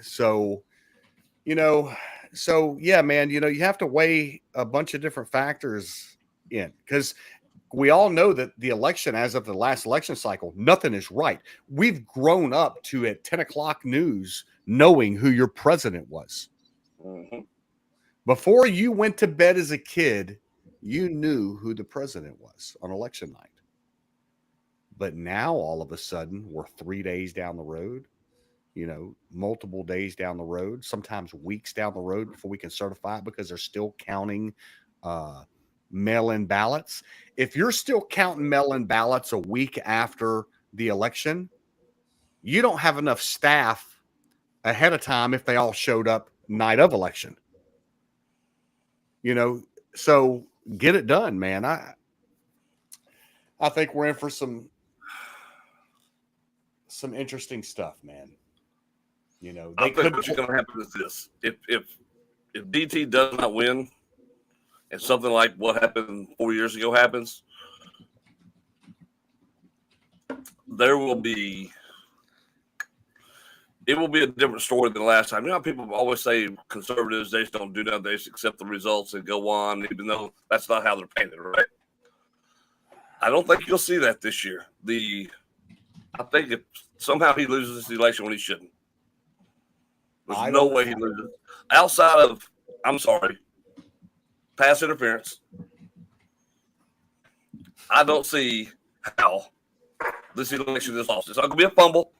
So yeah, man, you have to weigh a bunch of different factors in, because we all know that the election, as of the last election cycle, nothing is right. We've grown up to at 10 o'clock news knowing who your president was. Mm-hmm. Before you went to bed as a kid, you knew who the president was on election night. But now all of a sudden we're 3 days down the road, multiple days down the road, sometimes weeks down the road before we can certify it, because they're still counting mail-in ballots. If you're still counting mail-in ballots a week after the election, you don't have enough staff ahead of time if they all showed up night of election. So get it done, man. I think we're in for some interesting stuff, man. I think what's going to happen is this: if DT does not win, and something like what happened 4 years ago happens, it will be a different story than last time. How people always say conservatives, they just don't do nothing, they just accept the results and go on, even though that's not how they're painted, right? I don't think you'll see that this year. I think if somehow he loses this election when he shouldn't. There's no way he loses. Outside of, I'm sorry, pass interference, I don't see how this election is lost. It's not going to be a fumble.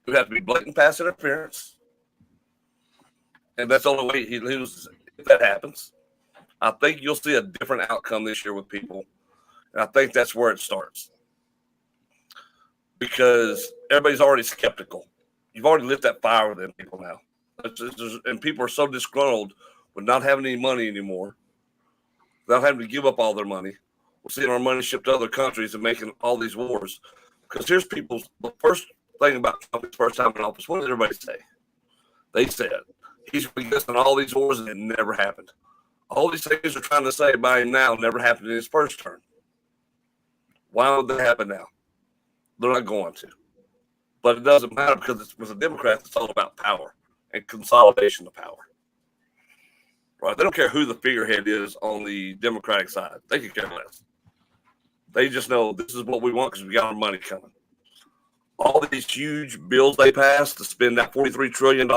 It would have to be blatant pass interference. And that's the only way he loses if that happens. I think you'll see a different outcome this year with people. And I think that's where it starts. Because everybody's already skeptical. You've already lit that fire within people now. And people are so disgruntled with not having any money anymore, without having to give up all their money. We're seeing our money shipped to other countries and making all these wars. Because here's the first thing about Trump's first time in office. What did everybody say? They said he's going to get us in all these wars, and it never happened. All these things they're trying to say by him now never happened in his first term. Why would that happen now? They're not going to. But it doesn't matter because with the Democrats, it's all about power and consolidation of power. Right? They don't care who the figurehead is on the Democratic side. They could care less. They just know this is what we want because we got our money coming. All these huge bills they passed to spend that $43 trillion,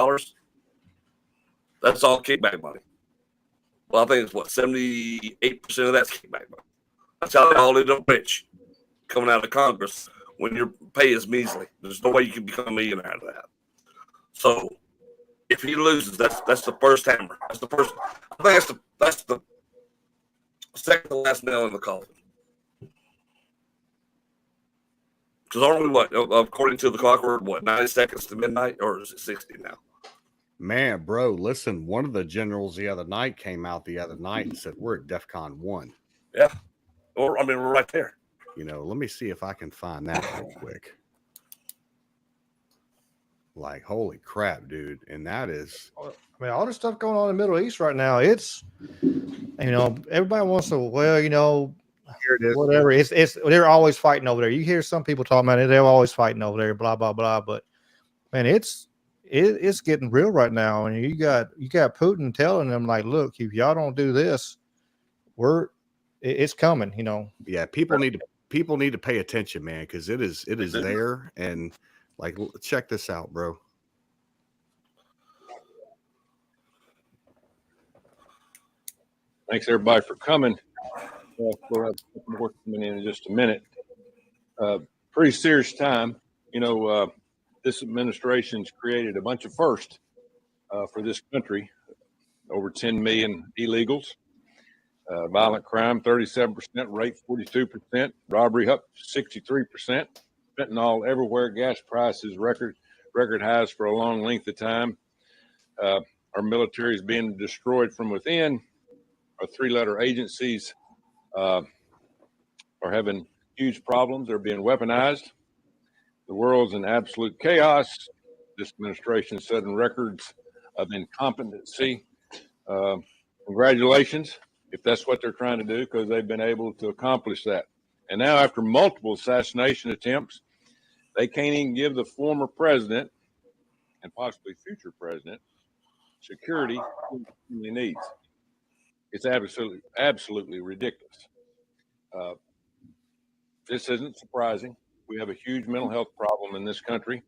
that's all kickback money. Well, I think it's 78% of that's kickback money. That's how they all end up rich coming out of Congress when your pay is measly. There's no way you can become a millionaire out of that. So if he loses, that's the first hammer. That's the first. I think that's the second to last nail in the coffin. Because aren't we according to the clock, we're 90 seconds to midnight, or is it 60 now? Man, bro, listen, one of the generals the other night came out the other night and said, we're at DEFCON 1. Yeah. We're right there. Let me see if I can find that real quick. Like, holy crap, dude. And that is, I mean, all this stuff going on in the Middle East right now, it's, everybody wants to, here it is. whatever. It's they're always fighting over there. You hear some people talking about it, they're always fighting over there, blah, blah, blah. But man, it's getting real right now. And you got Putin telling them, like, look, if y'all don't do this, it's coming, Yeah, people need to pay attention, man, because it is there. And like, check this out, bro. Thanks everybody for coming. We'll have more coming in just a minute. Pretty serious time. This administration's created a bunch of firsts for this country. Over 10 million illegals. Violent crime, 37%, rape, 42%, robbery up 63%, fentanyl everywhere, gas prices record highs for a long length of time. Our military is being destroyed from within. Our three-letter agencies are having huge problems. They're being weaponized. The world's in absolute chaos. This administration is setting records of incompetency. Congratulations, if that's what they're trying to do, because they've been able to accomplish that. And now, after multiple assassination attempts, they can't even give the former president and possibly future president security he needs. It's absolutely ridiculous. This isn't surprising. We have a huge mental health problem in this country.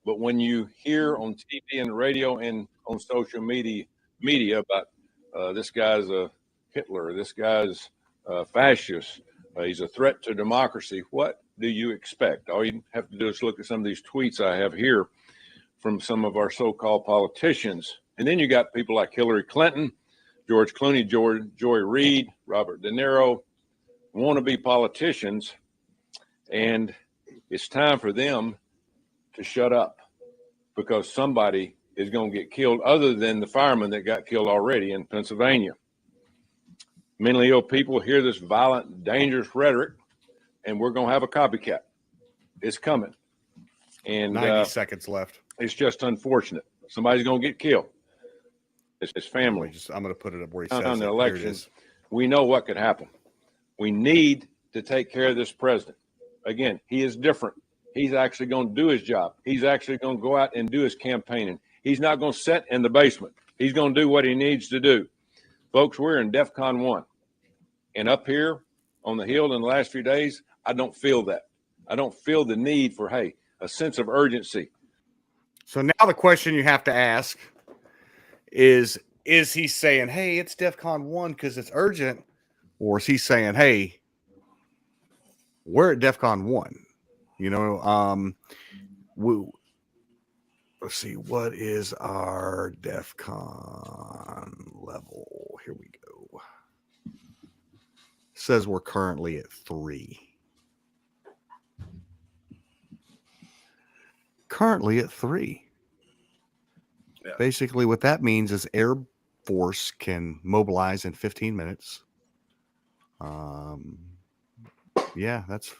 But when you hear on TV and radio and on social media about this guy's a Hitler, this guy's a fascist, he's a threat to democracy, what do you expect? All you have to do is look at some of these tweets I have here from some of our so-called politicians. And then you got people like Hillary Clinton, George Clooney, Joy Reid, Robert De Niro, wannabe politicians. And it's time for them to shut up, because somebody is going to get killed other than the fireman that got killed already in Pennsylvania. Mentally ill people hear this violent, dangerous rhetoric, and we're going to have a copycat. It's coming. And 90 seconds left. It's just unfortunate. Somebody's going to get killed. It's his family. I'm going to put it up where he says on the it. elections. We know what could happen. We need to take care of this president. Again, he is different. He's actually going to do his job. He's actually going to go out and do his campaigning. He's not going to sit in the basement. He's going to do what he needs to do. Folks, we're in DEFCON 1. And up here on the Hill in the last few days, I don't feel that. I don't feel the need for, a sense of urgency. So now the question you have to ask is he saying, hey, it's DEFCON 1 because it's urgent? Or is he saying, hey, we're at DEFCON 1? Let's see, what is our DEFCON level Here we go. Says we're currently at 3. Currently at 3. Yeah. Basically, what that means is Air Force can mobilize in 15 minutes. Yeah, that's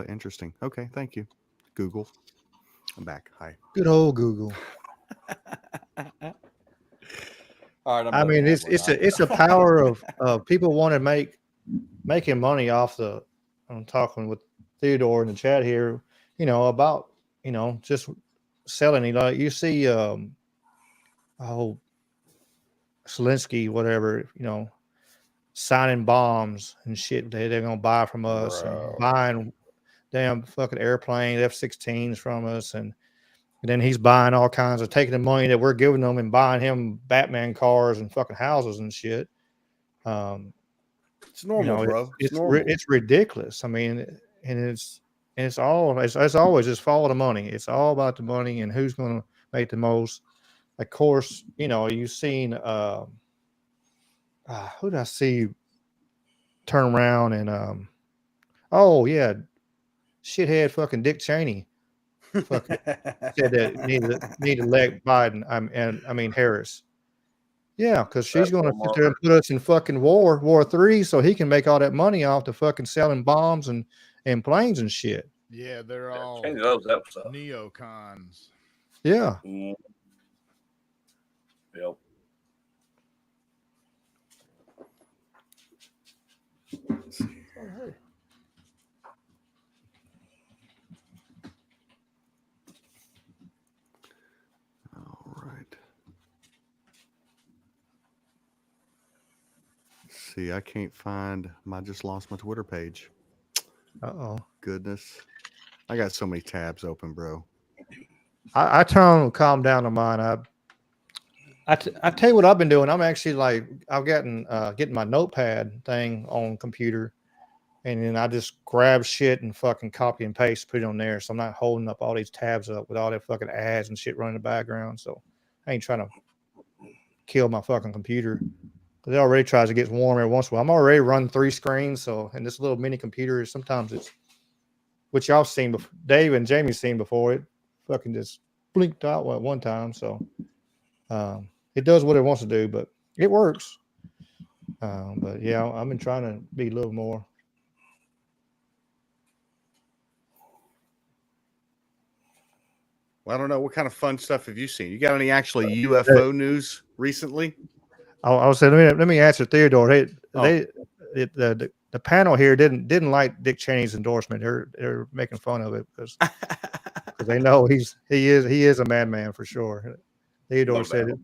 interesting. Okay, thank you, Google. I'm back. Hi. Good old Google. All right. I mean, it's a power of people want to making money off the. I'm talking with Theodore in the chat here. About just selling. You see, Zelensky, whatever. Signing bombs and shit they're gonna buy from us, and buying damn fucking airplane F-16s from us, and then he's buying all kinds of taking the money that we're giving them and buying him Batman cars and fucking houses and shit. It's normal, bro. It's normal. It's ridiculous. I mean, and it's always just follow the money. It's all about the money and who's going to make the most. Of course, you've seen who did I see turn around and oh yeah, shithead fucking Dick Cheney fucking said that need to elect Biden. I mean Harris. Yeah, because she's going to sit there and put us in fucking War 3, so he can make all that money off the fucking selling bombs and planes and shit. Yeah, they're all neocons. Yeah. Yep. Let's see. All right. See, I can't find I just lost my Twitter page. Uh-oh. Goodness. I got so many tabs open, bro. I calm down on mine. I tell you what I've been doing. I'm actually like I've gotten getting my notepad thing on computer, and then I just grab shit and fucking copy and paste, put it on there. So I'm not holding up all these tabs up with all that fucking ads and shit running in the background. So I ain't trying to kill my fucking computer. It already tries to get warm every once in a while. I'm already running 3 screens, so and this little mini computer sometimes it's which y'all seen before, Dave and Jamie's seen before. It fucking just blinked out at one time. So it does what it wants to do, but it works. But yeah, I've been trying to be a little more. Well, I don't know. What kind of fun stuff have you seen? You got any actually UFO news recently? I was saying, let me answer Theodore. The panel here didn't like Dick Cheney's endorsement. They're making fun of it because they know he is a madman for sure. Theodore said it.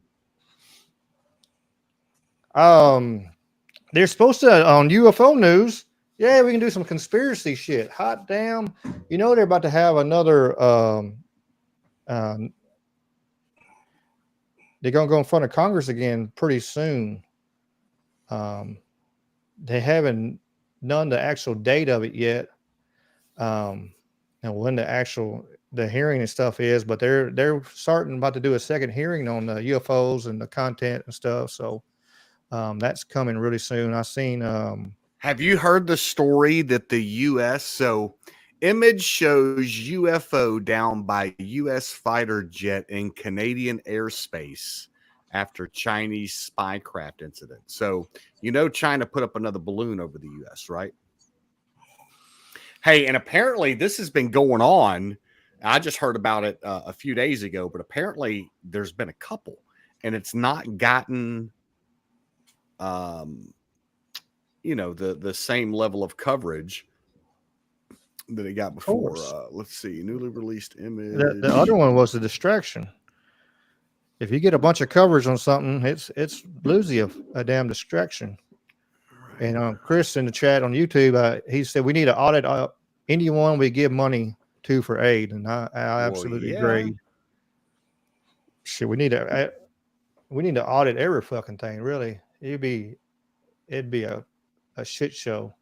They're supposed to on UFO news. Yeah, we can do some conspiracy shit. Hot damn! They're about to have another. They're gonna go in front of Congress again pretty soon. They haven't done the actual date of it yet, and when the hearing and stuff is, but they're about to do a second hearing on the UFOs and the content and stuff. So that's coming really soon. I seen. Have you heard the story that the U.S. image shows UFO down by U.S. fighter jet in Canadian airspace after Chinese spy craft incident. So, China put up another balloon over the U.S., right? Hey, and apparently this has been going on. I just heard about it a few days ago, but apparently there's been a couple, and it's not gotten, the same level of coverage that it got before. Let's see, newly released image. The other one was a distraction. If you get a bunch of coverage on something, it's bluesy a damn distraction. Right. And Chris in the chat on YouTube, he said we need to audit anyone we give money to for aid, and I absolutely agree. Shit, we need to audit every fucking thing. Really, it'd be a shit show.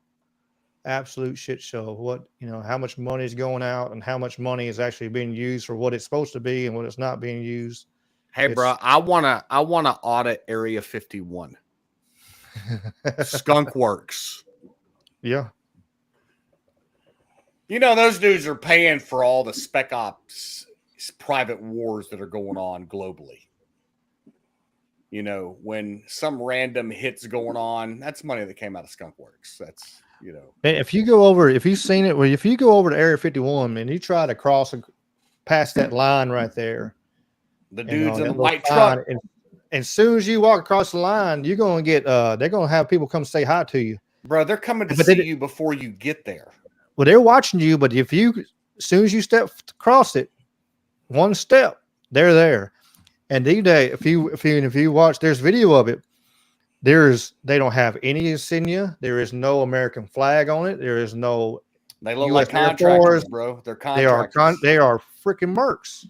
Absolute shit show. What how much money is going out and how much money is actually being used for what it's supposed to be and what it's not being used. Hey, bro, I wanna audit Area 51. Skunk Works. Yeah. You know, those dudes are paying for all the spec ops private wars that are going on globally. You know, when some random hit's going on, that's money that came out of Skunk Works. That's, you know. And if you go over, if you've seen it, well, if you go over to Area 51 and you try to cross past that line right there, the dudes in the that white line, truck. and as soon as you walk across the line, you're going to get, they're going to have people come say hi to you. Bro, they're coming to see you before you get there. Well, they're watching you, but as soon as you step across it, one step, they're there. And D-Day, if you watch, there's video of it. They don't have any insignia. There is no American flag on it. There is no. They look US like contractors, bro. They're contractors. They are freaking mercs.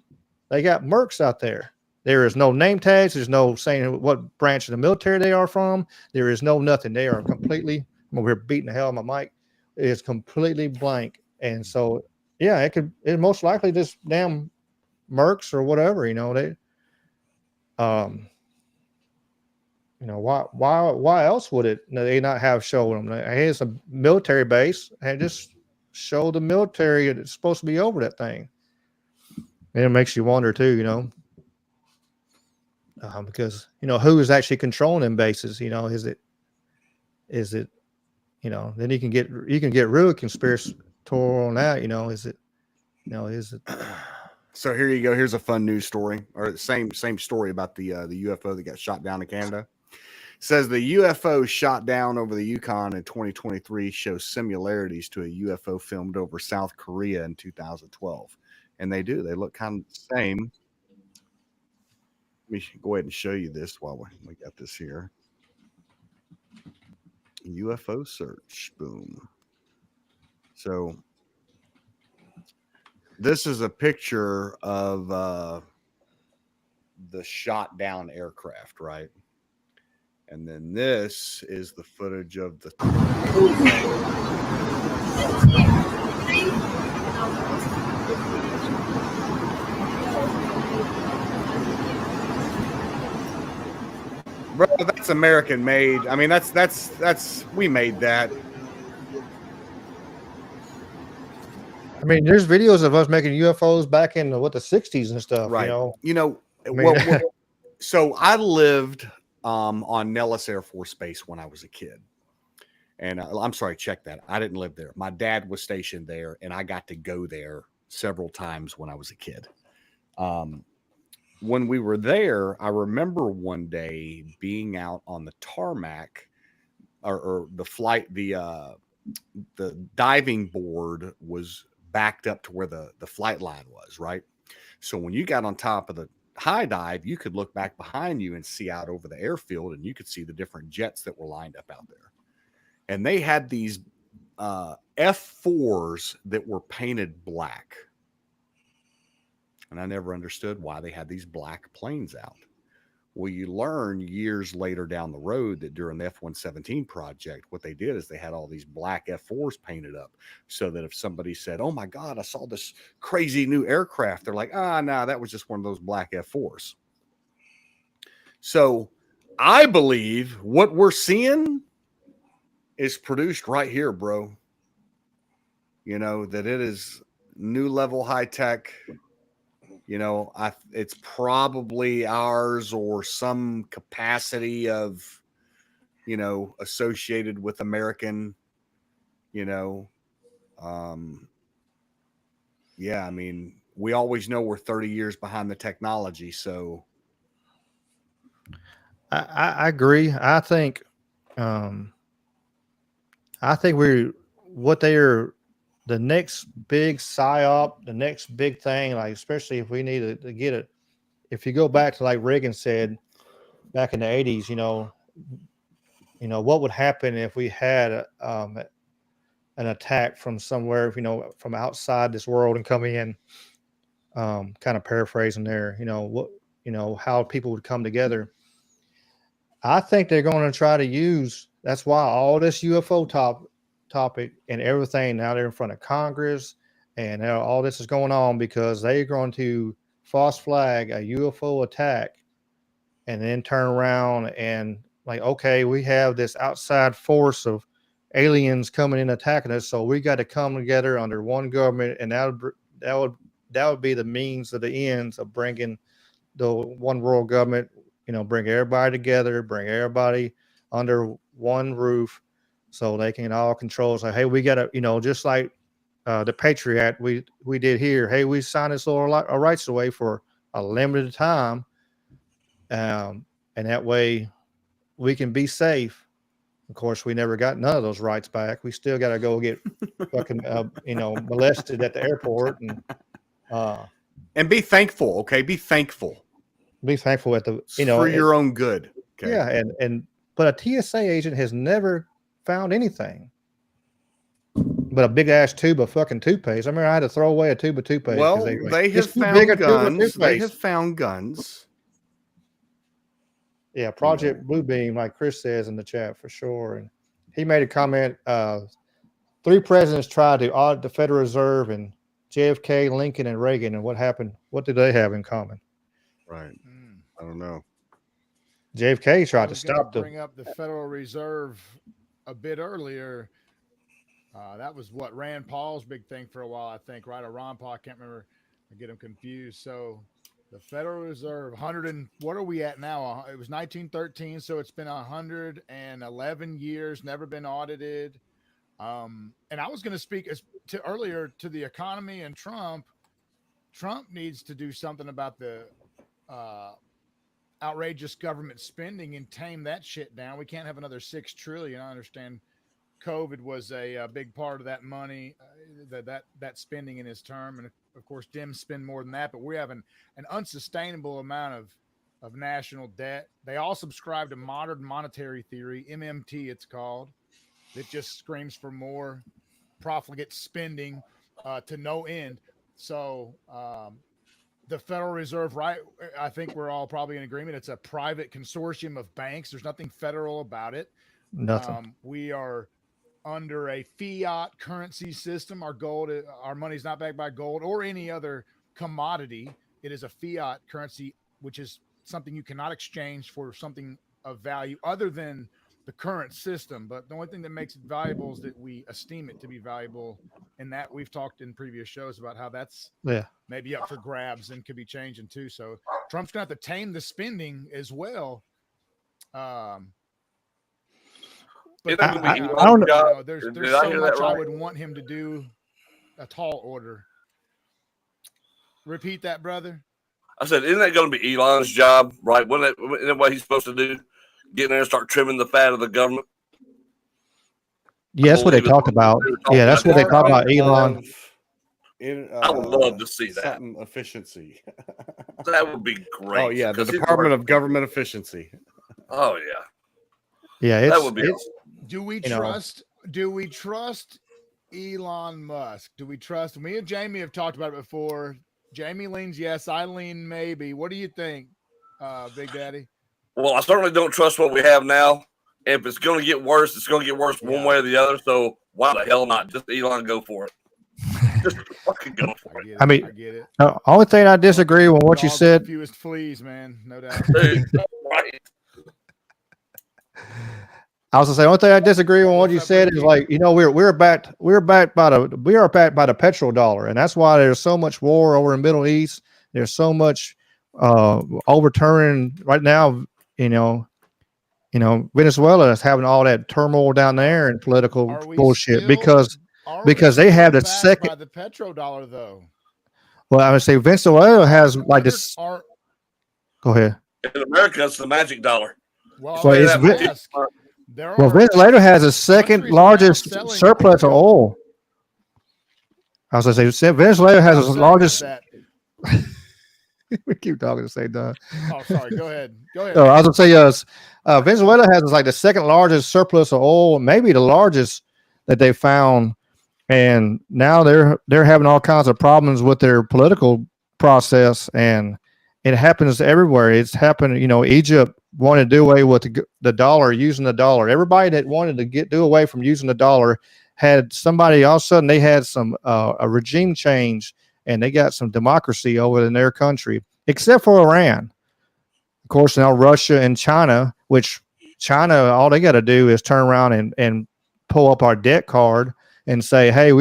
They got mercs out there. There is no name tags. There's no saying what branch of the military they are from. There is no nothing. They are completely. I'm over here beating the hell out of my mic. It is completely blank. And so, yeah, it most likely just damn mercs or whatever. You know they. You know, why else would they not have shown them? Hey, it's a military base, and just show the military that's supposed to be over that thing. And it makes you wonder too, you know, because you know who is actually controlling them bases. You know, is it, you know, then you can get real conspiratorial on that. You know, is it? So here you go. Here's a fun news story, or same story about the UFO that got shot down in Canada. It says the UFO shot down over the Yukon in 2023 shows similarities to a UFO filmed over South Korea in 2012, and they do. They look kind of the same. Let me go ahead and show you this while we got this here. UFO search, boom. So this is a picture of the shot down aircraft, right? And then this is the footage of the bro, that's American made. I mean, that's we made that. I mean, there's videos of us making UFOs back in the 60s and stuff. Right. You know, So I lived on Nellis Air Force Base when I was a kid. And I'm sorry, check that. I didn't live there. My dad was stationed there, and I got to go there several times when I was a kid. When we were there, I remember one day being out on the tarmac or the flight, the diving board was backed up to where the flight line was, right? So when you got on top of the high dive, you could look back behind you and see out over the airfield, and you could see the different jets that were lined up out there. And they had these F4s that were painted black. And I never understood why they had these black planes out. Well, you learn years later down the road that during the F-117 project, what they did is they had all these black F4s painted up so that if somebody said, oh my God, I saw this crazy new aircraft, they're like, no, that was just one of those black F4s. So I believe what we're seeing is produced right here, bro. You know, that it is new level high tech. You know, it's probably ours or some capacity of, you know, associated with American, you know. Yeah, I mean, we always know we're 30 years behind the technology. So I agree. I think the next big psyop, the next big thing, like especially if we need to get it. If you go back to like Reagan said back in the 80s, you know, what would happen if we had an attack from somewhere, you know, from outside this world and come in, kind of paraphrasing there, you know, how people would come together. I think they're going to try to use, that's why all this UFO topic and everything now they're in front of Congress and all this is going on because they're going to false flag a UFO attack and then turn around and like, okay, we have this outside force of aliens coming in attacking us, so we got to come together under one government, and that would be the means of the ends of bringing the one world government. Bring everybody together, bring everybody under one roof, so they can all control. It's like, hey, we got to, just like the Patriot Act we did here. Hey, we signed this little rights away for a limited time, and that way we can be safe. Of course, we never got none of those rights back. We still got to go get fucking molested at the airport and be thankful. Okay, be thankful. Be thankful at the for your own good. Okay. Yeah, but a TSA agent has never found anything but a big ass tube of fucking toothpaste. I remember I had to throw away a tube of toothpaste. Well, they have found guns. They have found guns. Yeah, Project Bluebeam, like Chris says in the chat, for sure. And he made a comment. 3 presidents tried to audit the Federal Reserve, and JFK, Lincoln, and Reagan. And what happened? What did they have in common? Right. I don't know. JFK tried to stop bring up the Federal Reserve a bit earlier. That was what Rand Paul's big thing for a while, I think, right? Or Ron Paul, I can't remember. I get them confused. So the Federal Reserve, what are we at now? It was 1913, so it's been 111 years, never been audited. And I was going to speak earlier to the economy and Trump. Trump needs to do something about the outrageous government spending and tame that shit down. We can't have another $6 trillion. I understand COVID was a big part of that money, that spending in his term. And of course, Dems spend more than that, but we have an unsustainable amount of national debt. They all subscribe to modern monetary theory, MMT it's called. It just screams for more profligate spending to no end. So the Federal Reserve, right? I think we're all probably in agreement. It's a private consortium of banks. There's nothing federal about it. Nothing. We are under a fiat currency system. Our money's not backed by gold or any other commodity. It is a fiat currency, which is something you cannot exchange for something of value other than the current system. But the only thing that makes it valuable is that we esteem it to be valuable. And that we've talked in previous shows about how that's maybe up for grabs and could be changing too. So Trump's going to have to tame the spending as well. But I don't know. There's so much I would want him to do. A tall order. Repeat that, brother. I said, isn't that going to be Elon's job, right? Isn't that what he's supposed to do? Get in there and start trimming the fat of the government? Yeah, that's what they talked about. Yeah, that's what they talked about, Elon. I would love to see that. Efficiency. That would be great. Oh, yeah, the Department of Government Efficiency. Oh, yeah. Yeah, that would be awesome. Do we trust Elon Musk? Do we trust? Me and Jamie have talked about it before. Jamie leans yes, I lean maybe. What do you think, Big Daddy? Well, I certainly don't trust what we have now. If it's going to get worse, it's going to get worse one way or the other. So why the hell not? Just Elon, go for it. Just fucking go for it. I mean, I get it. The only thing I disagree with what you said. Fewest fleas, man, no doubt. Dude, right. I was gonna say, the only thing I disagree with what you said is, like, we're backed by the petrodollar, and that's why there's so much war over in the Middle East. There's so much overturning right now. Venezuela is having all that turmoil down there and political bullshit because they have the second by the petrodollar, though. Well, I would say Venezuela has like this. Go ahead. In America, it's the magic dollar. Well, Venezuela has the second largest surplus of oil. I was going to say Venezuela has the largest. We keep talking the same time. Oh, sorry. Go ahead. I was going to say Venezuela has like the second largest surplus of oil, maybe the largest that they found, and now they're having all kinds of problems with their political process, and it happens everywhere. It's happened. Egypt wanted to do away with the dollar, using the dollar. Everybody that wanted to do away from using the dollar had somebody. All of a sudden, they had some a regime change, and they got some democracy over in their country, except for Iran. Of course, now Russia and China, which China, all they got to do is turn around and pull up our debt card and say, hey,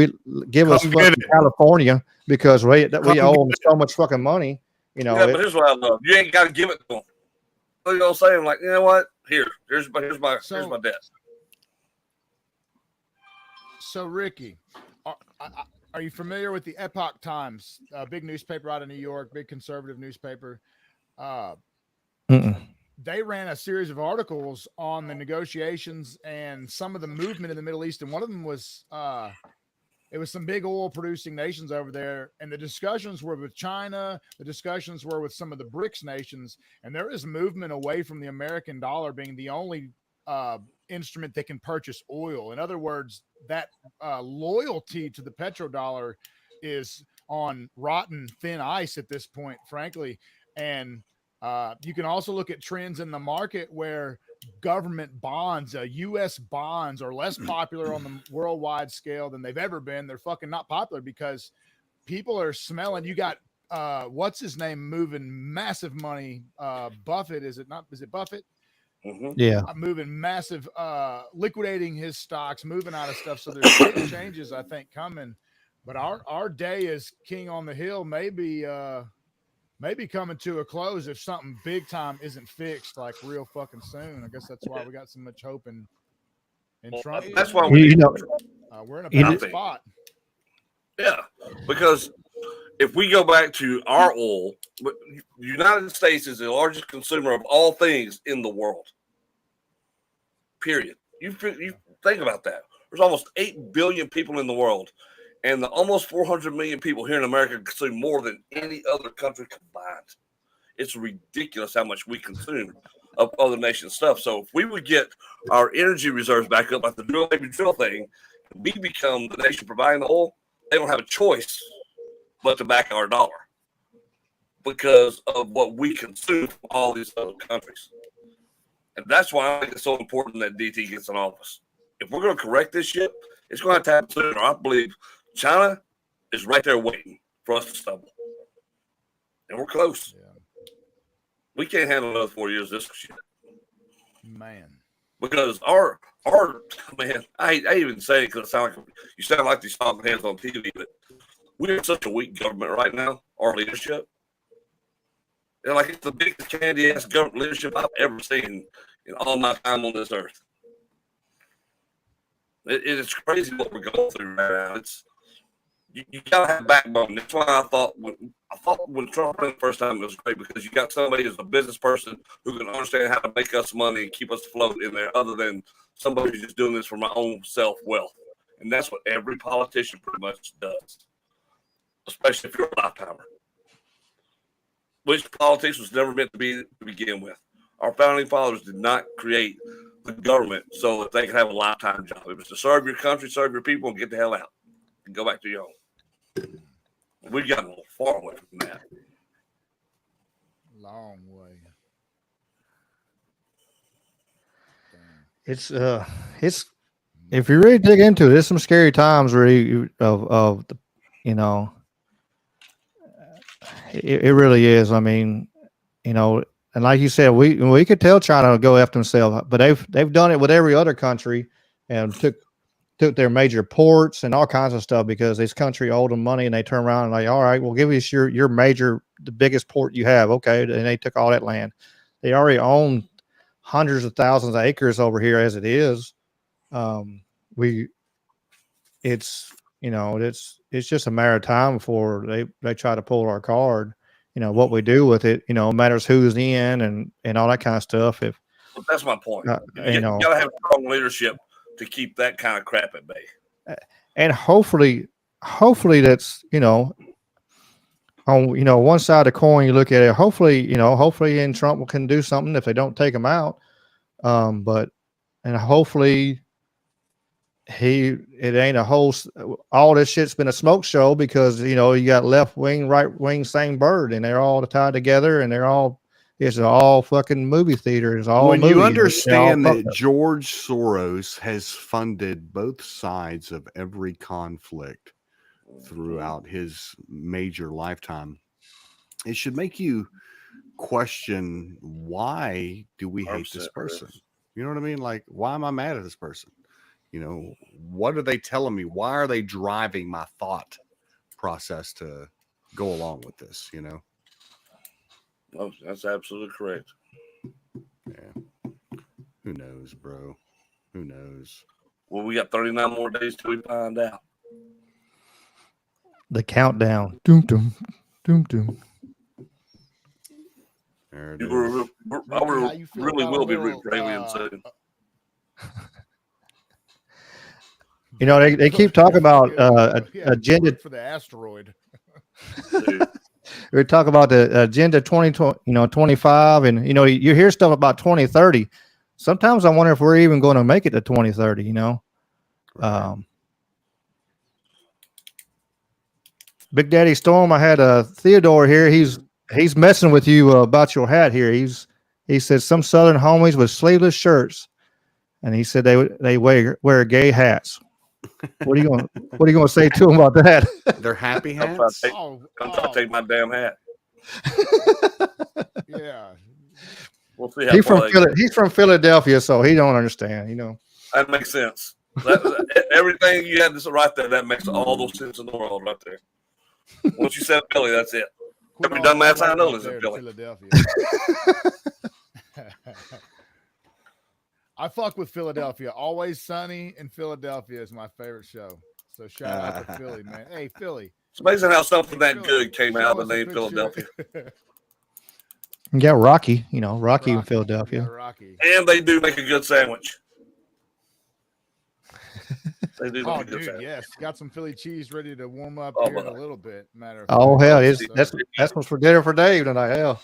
give us fucking California because we owe them so much fucking money. You know, but here's what I love. You ain't got to give it to them. You know what I'm saying? Like, you know what? Here's my debt. So, Ricky, are you familiar with the Epoch Times, big newspaper out of New York, big conservative newspaper? They ran a series of articles on the negotiations and some of the movement in the Middle East, and one of them was it was some big oil producing nations over there, and the discussions were with China, the discussions were with some of the BRICS nations, and there is movement away from the American dollar being the only instrument that can purchase oil. In other words, that loyalty to the petrodollar is on rotten thin ice at this point, frankly. And you can also look at trends in the market where government bonds, U.S. bonds, are less popular on the worldwide scale than they've ever been. They're fucking not popular because people are smelling. You got what's his name moving massive money. Buffett, is it Buffett? Mm-hmm. Yeah, moving massive, liquidating his stocks, moving out of stuff. So there's big changes, I think, coming. But our day as king on the hill maybe coming to a close if something big time isn't fixed like real fucking soon. I guess that's why we got so much hope in Trump. That's why we're in a bad spot. Yeah, because if we go back to our oil, the United States is the largest consumer of all things in the world. Period. You think about that. There's almost 8 billion people in the world, and the almost 400 million people here in America consume more than any other country combined. It's ridiculous how much we consume of other nations' stuff. So if we would get our energy reserves back up, like the drill baby drill thing, we become the nation providing the oil. They don't have a choice but to back our dollar because of what we consume from all these other countries. And that's why I think it's so important that DT gets in office. If we're going to correct this shit, it's going to happen sooner. I believe China is right there waiting for us to stumble. And we're close. Yeah. We can't handle another 4 years of this shit. Man. Because our man, I even say it because you sound like these talking heads on TV, but we're such a weak government right now, our leadership. And like it's the biggest candy ass government leadership I've ever seen in all my time on this earth. It's crazy what we're going through right now. It's you gotta have a backbone. That's why I thought when Trump ran the first time it was great because you got somebody who's a business person who can understand how to make us money and keep us afloat in there, other than somebody who's just doing this for my own self wealth. And that's what every politician pretty much does, especially if you're a lifetimer. Which politics was never meant to be to begin with. Our founding fathers did not create the government so that they could have a lifetime job. It was to serve your country, serve your people, and get the hell out and go back to your home. We've gotten a little far away from that. Long way. It's if you really dig into it, there's some scary times really of the, you know, it really is. I mean, you know, and like you said, we could tell China to go after themselves, but they've done it with every other country and took their major ports and all kinds of stuff because this country owed them money and they turn around and like, all right, we'll give us your major, the biggest port you have. Okay. And they took all that land. They already own hundreds of thousands of acres over here as it is. It's just a matter of time before they try to pull our card. You know, what we do with it, you know, matters who's in and all that kind of stuff. That's my point. You gotta have strong leadership to keep that kind of crap at bay. And hopefully that's, you know, on, you know, one side of the coin, you look at it, hopefully in Trump can do something if they don't take him out. But hopefully it ain't all this shit's been a smoke show because, you know, you got left wing, right wing, same bird, and they're all tied together and it's all fucking movie theaters. When you understand that George Soros has funded both sides of every conflict throughout his major lifetime, it should make you question, why do we hate this person? You know what I mean? Like, why am I mad at this person? You know, what are they telling me? Why are they driving my thought process to go along with this? You know? Oh, that's absolutely correct. Yeah. Who knows, bro? Who knows? Well, we got 39 more days till we find out. The countdown. Doom, doom, doom, doom. There it I really will be rooting for aliens soon. You know, they keep talking about agenda for the asteroid. We talk about the agenda 25, and you hear stuff about 2030. Sometimes I wonder if we're even going to make it to 2030. You know, Right. Big Daddy Storm. I had Theodore here. He's messing with you about your hat here. He said some Southern homies with sleeveless shirts, and he said they wear gay hats. What are you going to say to him about that? They're happy I'm trying hats. to take my damn hat. Yeah. We'll see how he's from Philadelphia, so he don't understand. You know, that makes sense. Everything you had to right there, that makes all those sense in the world right there. Once you said Philly, that's it. Every dumbass I know is in Philly. Philadelphia. I fuck with Philadelphia. Always Sunny in Philadelphia is my favorite show. So shout out to Philly, man. Hey, Philly. It's amazing how something that good came out of the name Philadelphia. you got Rocky. Rocky in Philadelphia. Rocky. And they do make a good sandwich. They do. Oh, dude, yes. Got some Philly cheese ready to warm up here in a little bit. Matter of oh, hell, that's what's for dinner for Dave tonight. Hell.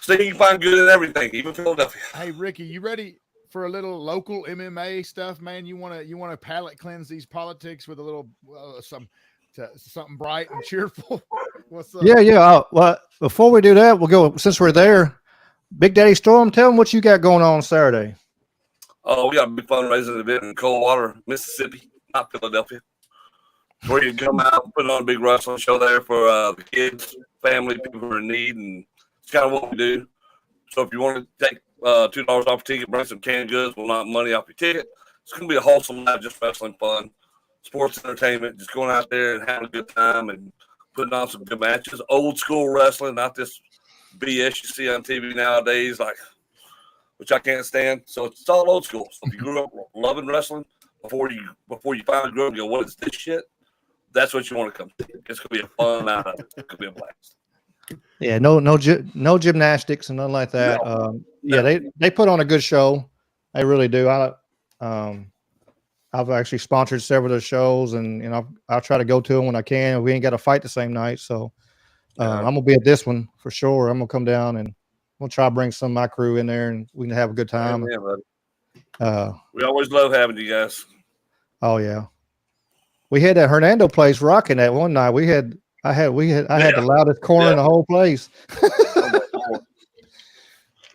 So you can find good in everything, even Philadelphia. Hey, Ricky, you ready for a little local MMA stuff, man? You want to palate cleanse these politics with a little something bright and cheerful? What's up? Yeah. Well, before we do that, we'll go, since we're there. Big Daddy Storm, tell them what you got going on Saturday. Oh, we got a big fundraising event in Coldwater, Mississippi, not Philadelphia, where you can come out and put on a big wrestling show there for the kids, family, people who are in need, and it's kind of what we do. So if you want to take $2 off your ticket, bring some canned goods, we'll knock money off your ticket. It's going to be a wholesome night, just wrestling fun, sports entertainment, just going out there and having a good time and putting on some good matches. Old school wrestling, not this BS you see on TV nowadays, which I can't stand. So it's all old school. So if you grew up loving wrestling before you finally grew up and go, what is this shit? That's what you want to come to. It's going to be a fun night. It's going to be a blast. Yeah, no gymnastics and nothing like that. Yeah, they put on a good show. They really do. I've actually sponsored several of the shows, and I'll try to go to them when I can. We ain't got to fight the same night, so I'm gonna be at this one for sure. I'm gonna come down and we'll try to bring some of my crew in there, and we can have a good time. Yeah, we always love having you guys. Oh yeah, we had that Hernando place rocking that one night. I had the loudest corner in the whole place.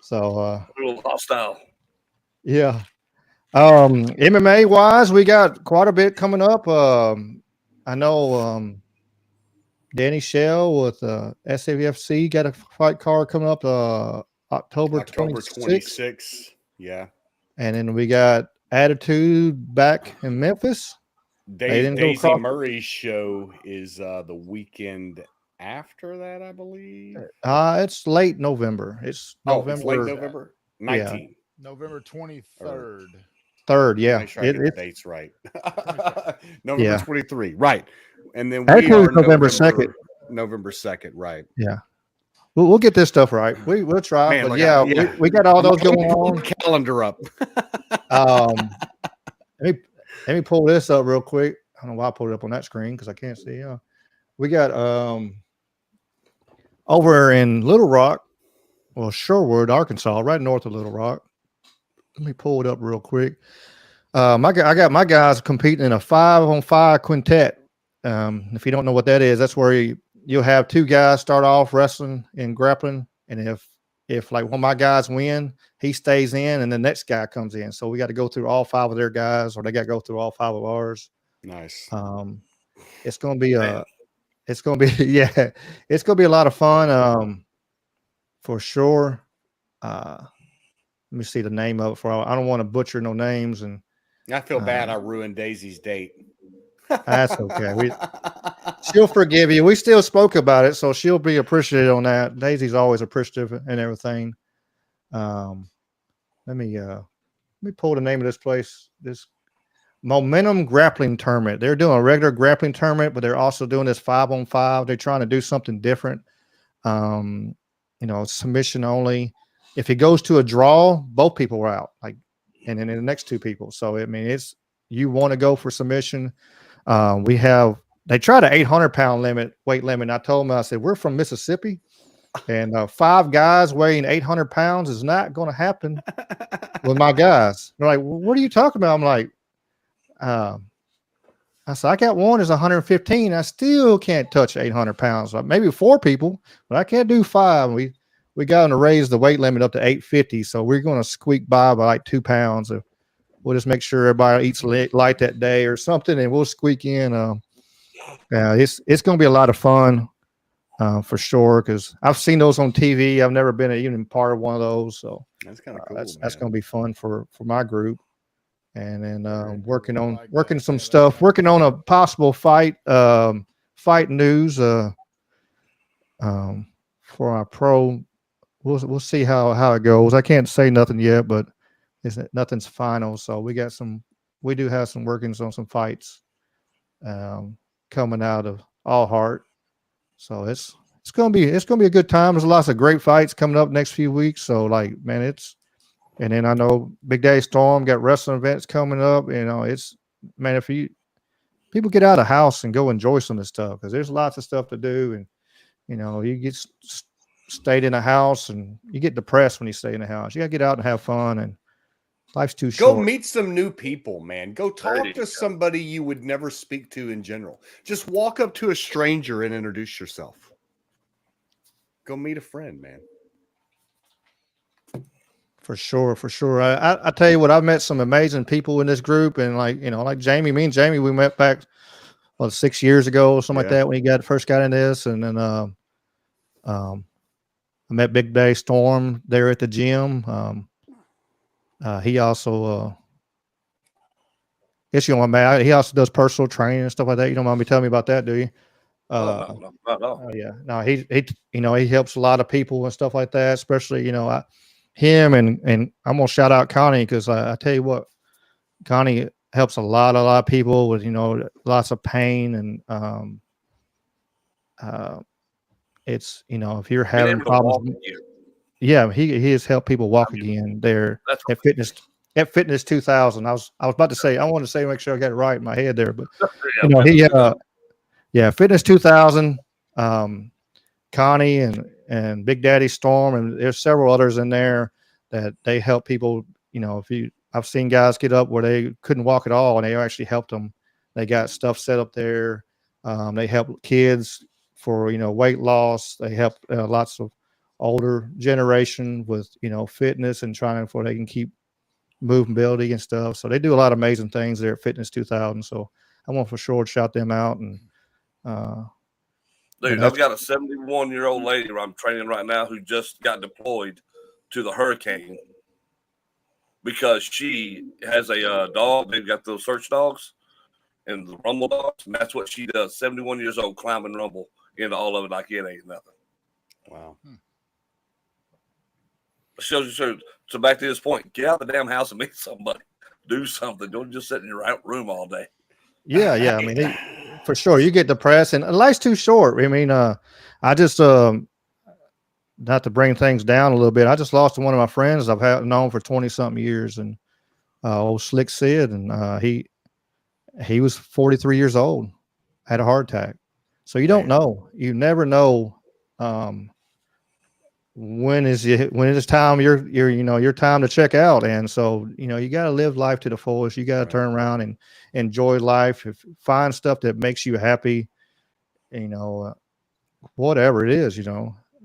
So a little hostile. Yeah. MMA wise, we got quite a bit coming up. I know Danny Shell with SAVFC got a fight card coming up October 26th. Yeah. And then we got Attitude back in Memphis. Daisy Murray's show is the weekend after that, I believe. It's late November. It's November. It's late November 19th. Yeah. November 23rd. Third, yeah. Make sure I get the dates right. November 23, right. And then we Actually, are November 2nd. November 2nd, right. Yeah. We'll get this stuff right. We'll try. Man, but we got all those going on. Calendar up. Let me pull this up real quick. I don't know why I pulled it up on that screen because I can't see. We got over in Little Rock, Shorewood, Arkansas, right north of Little Rock. Let me pull it up real quick. I got my guys competing in a 5-on-5 quintet. If you don't know what that is, that's where you'll have two guys start off wrestling and grappling, and if like one of my guys win, he stays in, and the next guy comes in. So we got to go through all 5 of their guys, or they got to go through all 5 of ours. Nice. It's gonna be it's gonna be a lot of fun. For sure. let me see the name of it for. I don't want to butcher no names, and I feel bad. I ruined Daisy's date. That's okay. She'll forgive you. We still spoke about it, so she'll be appreciative on that. Daisy's always appreciative and everything. Let me pull the name of this place. This Momentum Grappling Tournament. They're doing a regular grappling tournament, but they're also doing this 5-on-5. They're trying to do something different. Submission only. If it goes to a draw, both people are out. And then the next two people. So I mean, you want to go for submission. They tried an 800-pound weight limit. And I told them, I said, we're from Mississippi, and 5 guys weighing 800 pounds is not going to happen with my guys. They're like, well, what are you talking about? I'm like, I said, I got one is 115. I still can't touch 800 pounds. Maybe 4 people, but I can't do 5. We got to raise the weight limit up to 850. So we're going to squeak by like 2 pounds. We'll just make sure everybody eats light that day or something, and we'll squeak in. It's going to be a lot of fun for sure, because I've seen those on TV. I've never been even part of one of those, so that's kind of cool. That's going to be fun for my group. And then working some stuff, working on a possible fight news for our pro. We'll see how it goes. I can't say nothing yet, but nothing's final. So we do have some workings on some fights coming out of All Heart. So it's gonna be a good time. There's lots of great fights coming up next few weeks. So man, and then I know Big Daddy Storm got wrestling events coming up. Man, if people get out of the house and go enjoy some of this stuff, because there's lots of stuff to do, and you get stayed in a house and you get depressed when you stay in the house. You got to get out and have fun, and life's too short. Go meet some new people, man. Go talk to somebody you would never speak to in general. Just walk up to a stranger and introduce yourself. Go meet a friend, man. For sure. I tell you what, I've met some amazing people in this group, and like Jamie, me and Jamie, we met back 6 years ago or something like that when he first got in this, and then I met Big Daddy Storm there at the gym. He also, he also does personal training and stuff like that. You don't mind me telling me about that, do you? No, not at all. Yeah, no, he helps a lot of people and stuff like that, especially, him and I'm going to shout out Connie, because I tell you what, Connie helps a lot of people with, lots of pain, and it's, if you're having problems. Yeah, he has helped people walk again there at Fitness 2000. I was about to say, I wanted to say, make sure I got it right in my head there, but Fitness 2000, Connie and Big Daddy Storm, and there's several others in there that they help people. I've seen guys get up where they couldn't walk at all, and they actually helped them. They got stuff set up there. They help kids for weight loss. They help lots of older generation with fitness and trying for they can keep movability and stuff. So they do a lot of amazing things there at Fitness 2000. So I want for sure to shout them out. And dude, I've got a 71-year-old lady who I'm training right now who just got deployed to the hurricane because she has a dog. They've got those search dogs and the rumble dogs, and that's what she does. 71 years old, climbing rumble into all of it like it ain't nothing. Wow. So back to this point, get out of the damn house and meet somebody. Do something. Don't just sit in your room all day. Yeah. I mean, for sure, you get depressed, and life's too short. I mean, I just not to bring things down a little bit. I just lost one of my friends I've known for 20-something years, and old Slick Sid, and he was 43 years old, had a heart attack. So you don't know. You never know. When it is time your time to check out, and so you got to live life to the fullest. You got to turn around and enjoy life. Find stuff that makes you happy, whatever it is.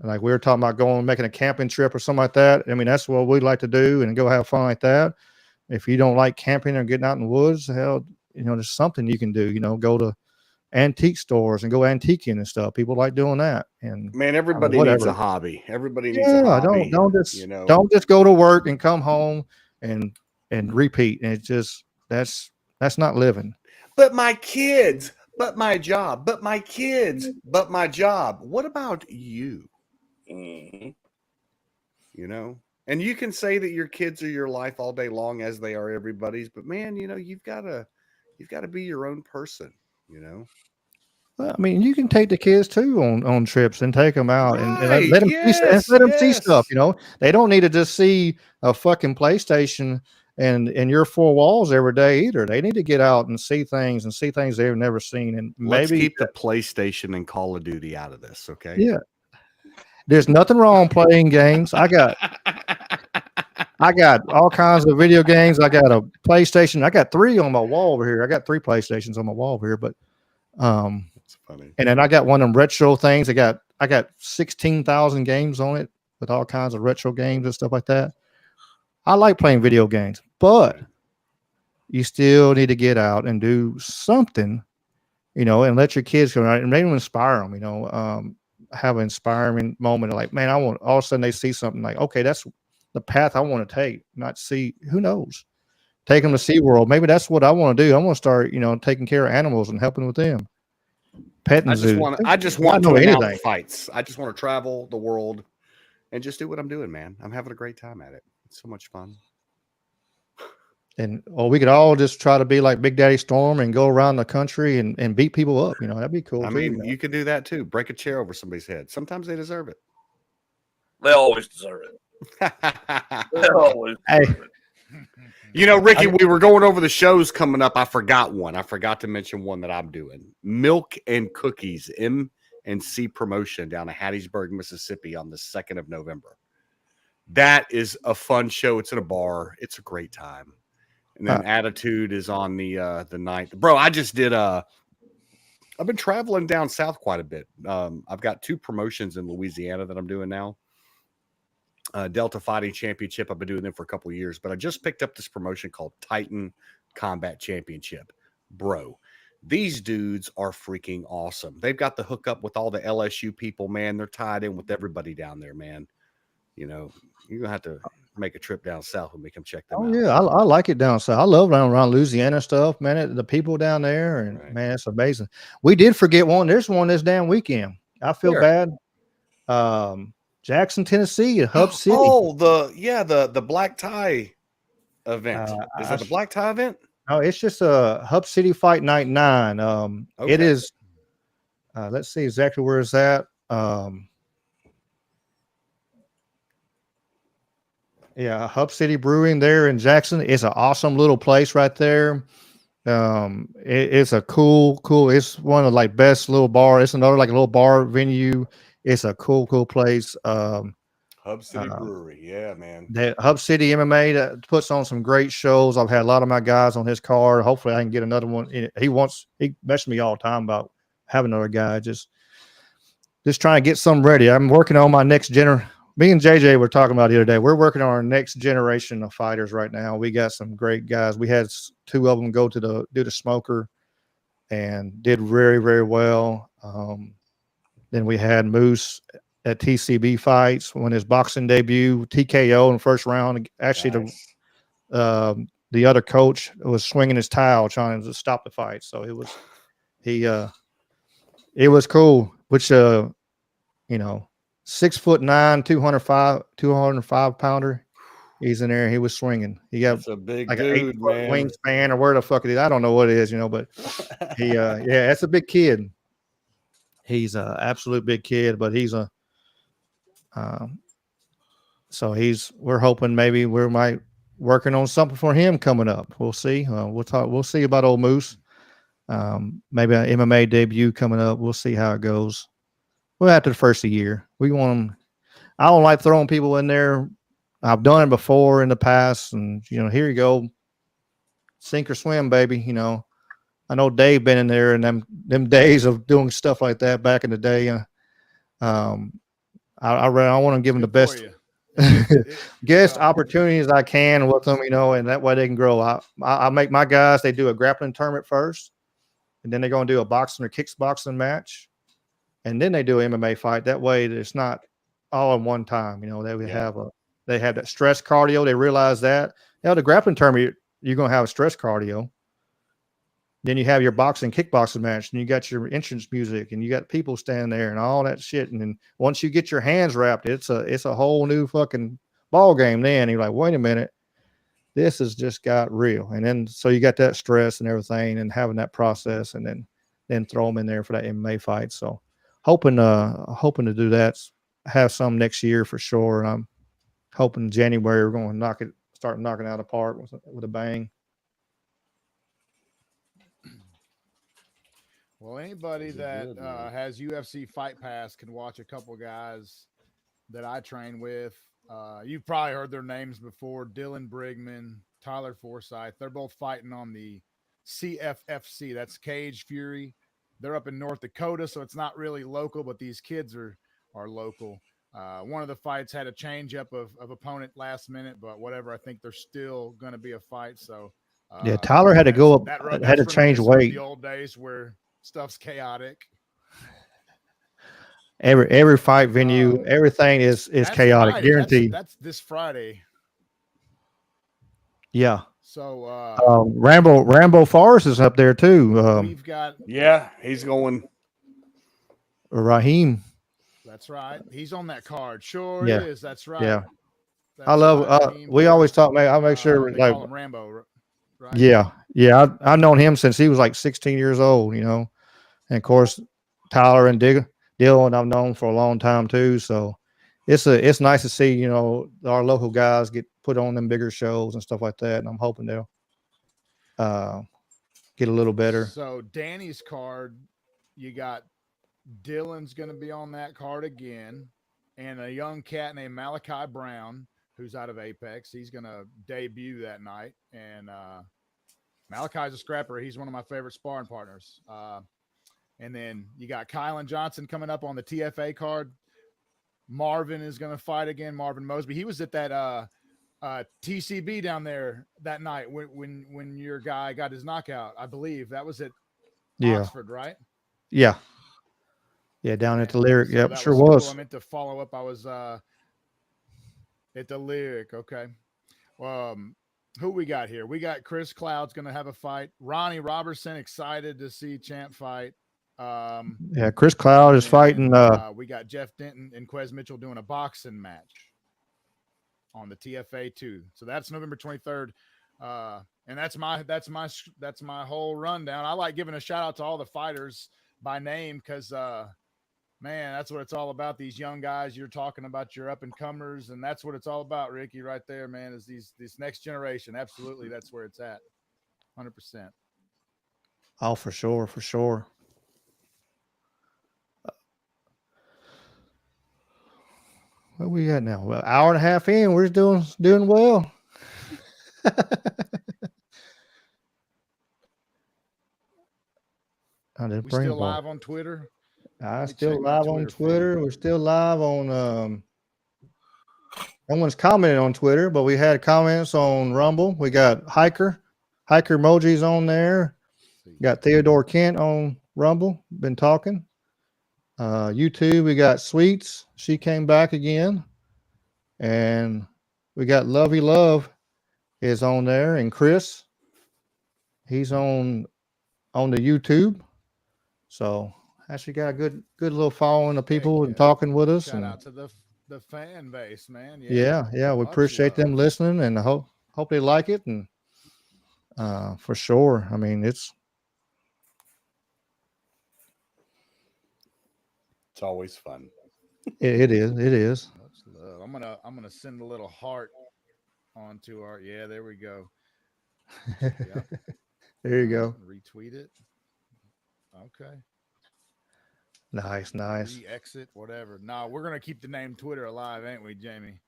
Like we were talking about making a camping trip or something like that. I mean, that's what we'd like to do and go have fun like that. If you don't like camping or getting out in the woods, hell, there's something you can do. Go to antique stores and go antiquing and stuff. People like doing that. And Man, everybody needs a hobby. Everybody needs a yeah, hobby. don't just go to work and come home and repeat. And it's just that's not living. But my kids, but my job, but my kids, but my job. What about you? Mhm. You know, and you can say that your kids are your life all day long, as they are everybody's. But man, you know, you've got to be your own person. You know. Well, I mean, you can take the kids too on trips and take them out and Right. let them Yes. let them see Yes. stuff. You know, they don't need to just see a fucking PlayStation and your four walls every day either. They need to get out and see things they've never seen. And Let's maybe keep the PlayStation and Call of Duty out of this, okay? yeah, there's nothing wrong playing games. I got all kinds of video games. I got a PlayStation. I got 3 on my wall over here. I got 3 PlayStations on my wall over here, but That's funny. and then I got one of them retro things. I got 16,000 games on it with all kinds of retro games and stuff like that. I like playing video games, but you still need to get out and do something, you know, and let your kids go out and maybe inspire them, you know, have an inspiring moment of like, man, I want, all of a sudden they see something like, okay, that's the path I want to take, not see, who knows, take them to SeaWorld. Maybe that's what I want to do. I want to start, you know, taking care of animals and helping with them. Petting zoo. I just want to announce fights. I just want to travel the world and just do what I'm doing, man. I'm having a great time at it. It's so much fun. And we could all just try to be like Big Daddy Storm and go around the country and beat people up. You know, that'd be cool. I too, mean, you know? you could do that too. Break a chair over somebody's head. Sometimes they deserve it. They always deserve it. They always deserve it. You know, Ricky, we were going over the shows coming up. I forgot one. I forgot to mention one that I'm doing. Milk and Cookies, M&C promotion down in Hattiesburg, Mississippi on the 2nd of November. That is a fun show. It's at a bar. It's a great time. And then Attitude is on the 9th. Bro, I just did I've been traveling down south quite a bit. I've got 2 promotions in Louisiana that I'm doing now. Delta Fighting Championship. I've been doing them for a couple of years, but I just picked up this promotion called Titan Combat Championship. Bro, these dudes are freaking awesome. They've got the hookup with all the LSU people, man. They're tied in with everybody down there, man. You know, you're going to have to make a trip down south when we come check them out. Yeah, I like it down south. I love around Louisiana stuff, man. The people down there, and man, it's amazing. We did forget one. There's one this damn weekend. I feel bad. Jackson, Tennessee, at Hub City. Oh, the black tie event. Is that the black tie event? No, it's just a Hub City Fight Night 9. Okay. It is. Let's see exactly where it's at. Yeah, Hub City Brewing there in Jackson. It's an awesome little place right there. It's a cool. It's one of the like best little bar. It's another like a little bar venue. It's a cool place. Hub City Brewery. Yeah, man. That Hub City MMA that puts on some great shows. I've had a lot of my guys on his card. Hopefully I can get another one. He messaged me all the time about having another guy. Just trying to get something ready. I'm working on my next generation. Me and JJ were talking about the other day. We're working on our next generation of fighters right now. We got some great guys. We had 2 of them go to do the smoker and did very, very well. Then we had Moose at TCB fights when his boxing debut, TKO in the first round. Actually, nice. The other coach was swinging his towel trying to stop the fight. So it was cool. Which 6'9", 205 pounder. He's in there. He was swinging. He got a big like dude, an 8-foot wingspan or where the fuck it is. I don't know what it is, but that's a big kid. He's an absolute big kid, but he's we're hoping maybe we might working on something for him coming up. We'll see. We'll see about old Moose. Maybe an MMA debut coming up. We'll see how it goes. Well, after the first of the year, we want them. I don't like throwing people in there. I've done it before in the past, and here you go, sink or swim, baby. I know Dave been in there in them days of doing stuff like that back in the day. I want to give them the best opportunities I can with them, and that way they can grow. I make my guys. They do a grappling tournament first. and then they're going to do a boxing or kickboxing match, and then they do an MMA fight. That way, it's not all in one time. You know, they have that stress cardio. They realize that. You know, the grappling tournament, you're going to have a stress cardio. Then you have your boxing, kickboxing match, and you got your entrance music, and you got people standing there, and all that shit. And then once you get your hands wrapped, it's a whole new fucking ball game. Then you're like, wait a minute, this has just got real. And then so you got that stress and everything, and having that process, and then throw them in there for that MMA fight. So hoping to do that, have some next year for sure. And I'm hoping January we're going to start knocking out of the park with a bang. Well, anybody that has UFC Fight Pass can watch a couple guys that I train with. You've probably heard their names before: Dylan Brigman, Tyler Forsyth. They're both fighting on the CFFC. That's Cage Fury. They're up in North Dakota, so it's not really local, but these kids are local. One of the fights had a change up of opponent last minute, but whatever. I think there's still going to be a fight. So yeah, Tyler had to go up, had to change weight. The old days where stuff's chaotic. Every fight venue, everything is chaotic, Friday. guaranteed. That's this Friday. Yeah. So Rambo Forrest is up there too. We've got he's going. Raheem. That's right. He's on that card. Sure Yeah. is. That's right. Yeah. That's I love. right. We always talk. I'll make sure. They Like call him Rambo. Right? Yeah. I've known him since he was like 16 years old. You know, and of course Tyler and Dylan I've known for a long time too. So it's nice to see, you know, our local guys get put on them bigger shows and stuff like that. And I'm hoping they'll get a little better. So Danny's card, you got Dylan's going to be on that card again, and a young cat named Malachi Brown, who's out of Apex. He's going to debut that night. And Malachi's a scrapper. He's one of my favorite sparring partners. And then you got Kylan Johnson coming up on the TFA card. Marvin is going to fight again. Marvin Mosby. He was at that TCB down there that night when your guy got his knockout. I believe that was at Oxford, right? Yeah. Yeah, down at the Lyric. So Yep, sure was. Cool. I meant to follow up. I was at the Lyric. Okay. Who we got here? We got Chris Cloud's going to have a fight. Ronnie Robertson, excited to see Champ fight. Yeah, Chris Cloud is fighting. We got Jeff Denton and Quez Mitchell doing a boxing match on the TFA 2. So that's November 23rd. And that's my whole rundown. I like giving a shout out to all the fighters by name because man, that's what it's all about. These young guys you're talking about, your up and comers, and that's what it's all about, Ricky, right there, man, is this next generation. Absolutely, that's where it's at. 100%. Oh, for sure, for sure. What we got now? Well, hour and a half in, we're doing well. We still live on Twitter. Still live on Twitter. We're still live on. No one's commented on Twitter, but we had comments on Rumble. We got hiker emojis on there. Got Theodore Kent on Rumble. Been talking. YouTube, we got Sweets. She came back again, and we got Lovey Love is on there, and Chris, he's on the YouTube. So actually got a good little following of people and talking with us. Shout out to the fan base, man. Yeah. We appreciate them listening, and I hope they like it. And for sure, I mean it's always fun. It is. I'm gonna send a little heart onto our. Yeah, there we go. Yep. There you go. Retweet it. Okay. Nice. Exit, whatever. No, we're gonna keep the name Twitter alive, ain't we, Jamie?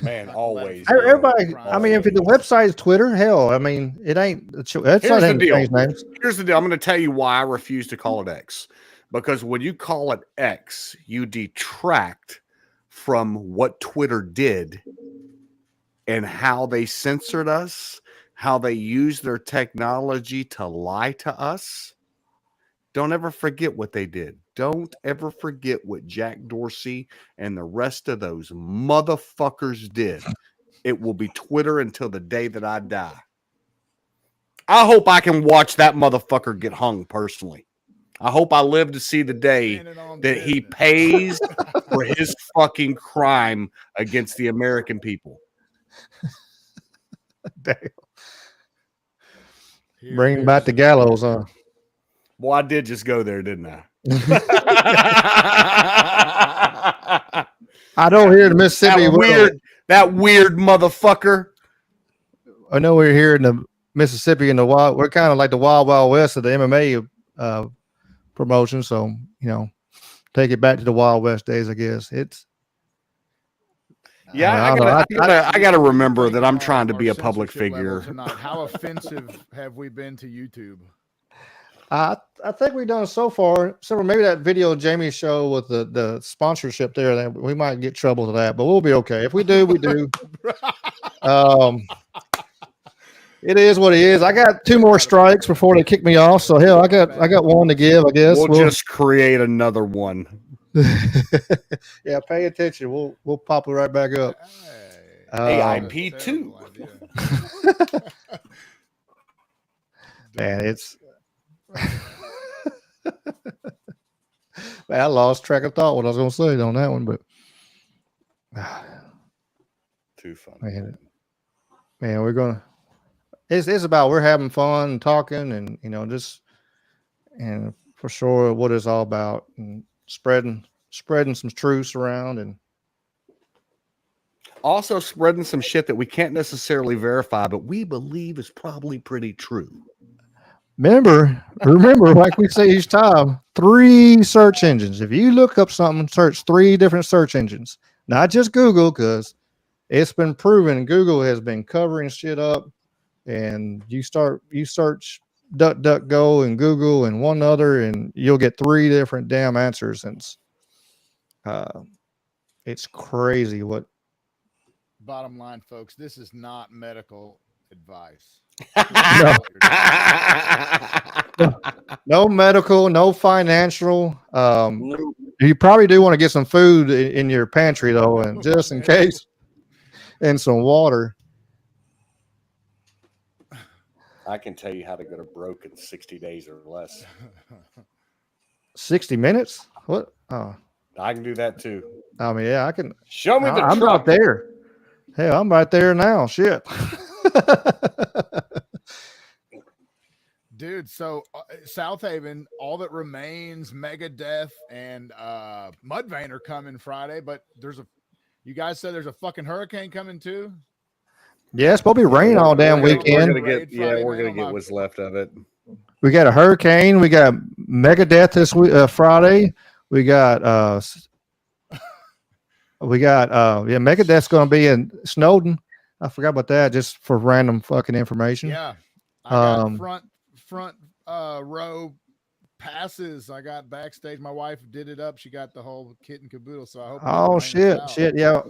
Man, always. Everybody. I mean, if the website is Twitter, hell, I mean, it ain't. That's not the deal. Names. Here's the deal. I'm going to tell you why I refuse to call it X, because when you call it X, you detract from what Twitter did and how they censored us, how they used their technology to lie to us. Don't ever forget what they did. Don't ever forget what Jack Dorsey and the rest of those motherfuckers did. It will be Twitter until the day that I die. I hope I can watch that motherfucker get hung personally. I hope I live to see the day that he pays for his fucking crime against the American people. Damn. Bring him back to gallows, huh? Well, I did just go there, didn't I? I don't hear the Mississippi. That weird motherfucker. I know we're here in the Mississippi in the wild. We're kind of like the Wild Wild West of the MMA promotion. So, you know, take it back to the Wild West days, I guess. It's I gotta remember that I'm trying to be a public figure. How offensive have we been to YouTube? I think we've done so far. So maybe that video Jamie show with the sponsorship there, that we might get trouble to that, but we'll be okay. If we do, we do. It is what it is. I got 2 more strikes before they kick me off. So hell, I got one to give, I guess. We'll just create another one. Yeah, pay attention. We'll pop it right back up. AIP 2. Man, it's man, I lost track of thought what I was gonna say on that one, but too funny. Man, we're gonna it's about we're having fun and talking and and for sure what it's all about and spreading some truths around and also spreading some shit that we can't necessarily verify, but we believe is probably pretty true. Remember, like we say each time, 3 search engines. If you look up something, search 3 different search engines, not just Google, because it's been proven Google has been covering shit up. And you search DuckDuckGo and Google and one other, and you'll get 3 different damn answers. And it's crazy what. Bottom line, folks, this is not medical advice. No medical, no financial. You probably do want to get some food in your pantry though, and just in case, and some water. I can tell you how to go to broke in 60 days or less. 60 minutes? What? Oh, I can do that too. I mean, yeah, I can. Show me the I'm truck. out there. Hell, I'm right there now. Shit. Dude, so South Haven, All That Remains, Megadeth, and Mudvayne are coming Friday, but you guys said there's a fucking hurricane coming too? Yeah, it's supposed to be rain all damn weekend. We're gonna get what's left of it. We got a hurricane. We got Megadeth this week, Friday. We got Megadeth's going to be in Snowden. I forgot about that, just for random fucking information. Yeah, I got front row passes. I got backstage. My wife did it up. She got the whole kit and caboodle. So I hope. Oh shit! Yeah,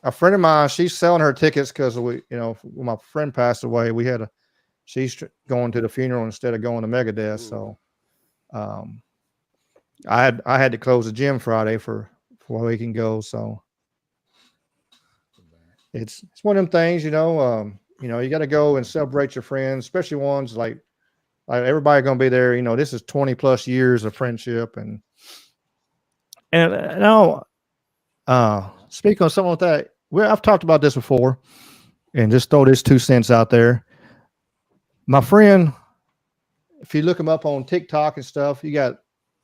a friend of mine, she's selling her tickets because when my friend passed away, she's going to the funeral instead of going to Megadeth. So, I had to close the gym Friday for we can go. So it's one of them things, you got to go and celebrate your friends, especially ones like everybody going to be there. This is 20 plus years of friendship and speak on something like that. I've talked about this before and just throw this 2 cents out there. My friend, if you look him up on TikTok and stuff, you got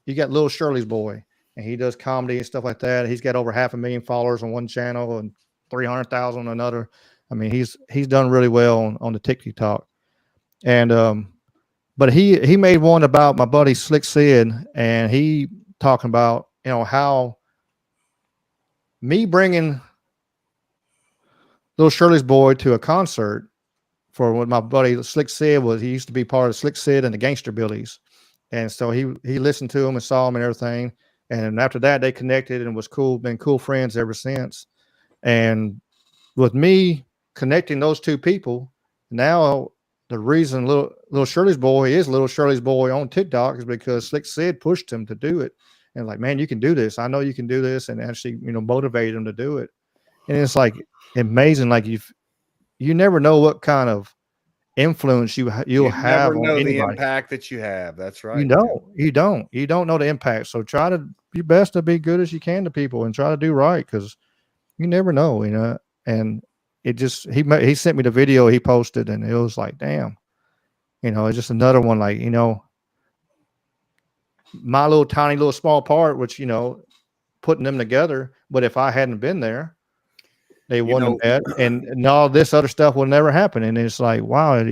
Little Shirley's boy, and he does comedy and stuff like that. He's got over 500,000 followers on one channel and 300,000 on another. I mean, he's done really well on the TikTok. And but he made one about my buddy Slick Sid, and he talking about how me bringing Little Shirley's boy to a concert for what my buddy Slick Sid was. He used to be part of Slick Sid and the Gangster Billies. And so he listened to him and saw him and everything. And after that, they connected and been cool friends ever since. And with me connecting those 2 people, now the reason little Shirley's boy is little Shirley's boy on TikTok is because Slick Sid pushed him to do it. And like, man, you can do this. I know you can do this, and actually, motivated him to do it. And it's like amazing. Like you never know what kind of influence you'll have never on know anybody. the impact that you have. That's right. You don't know the impact. So try to your best to be good as you can to people and try to do right, because you never know, and it just, he sent me the video he posted, and it was like, damn, it's just another one, like, my little tiny little small part, which, putting them together. But if I hadn't been there, they wouldn't have met, and all this other stuff will never happen. And it's like, wow,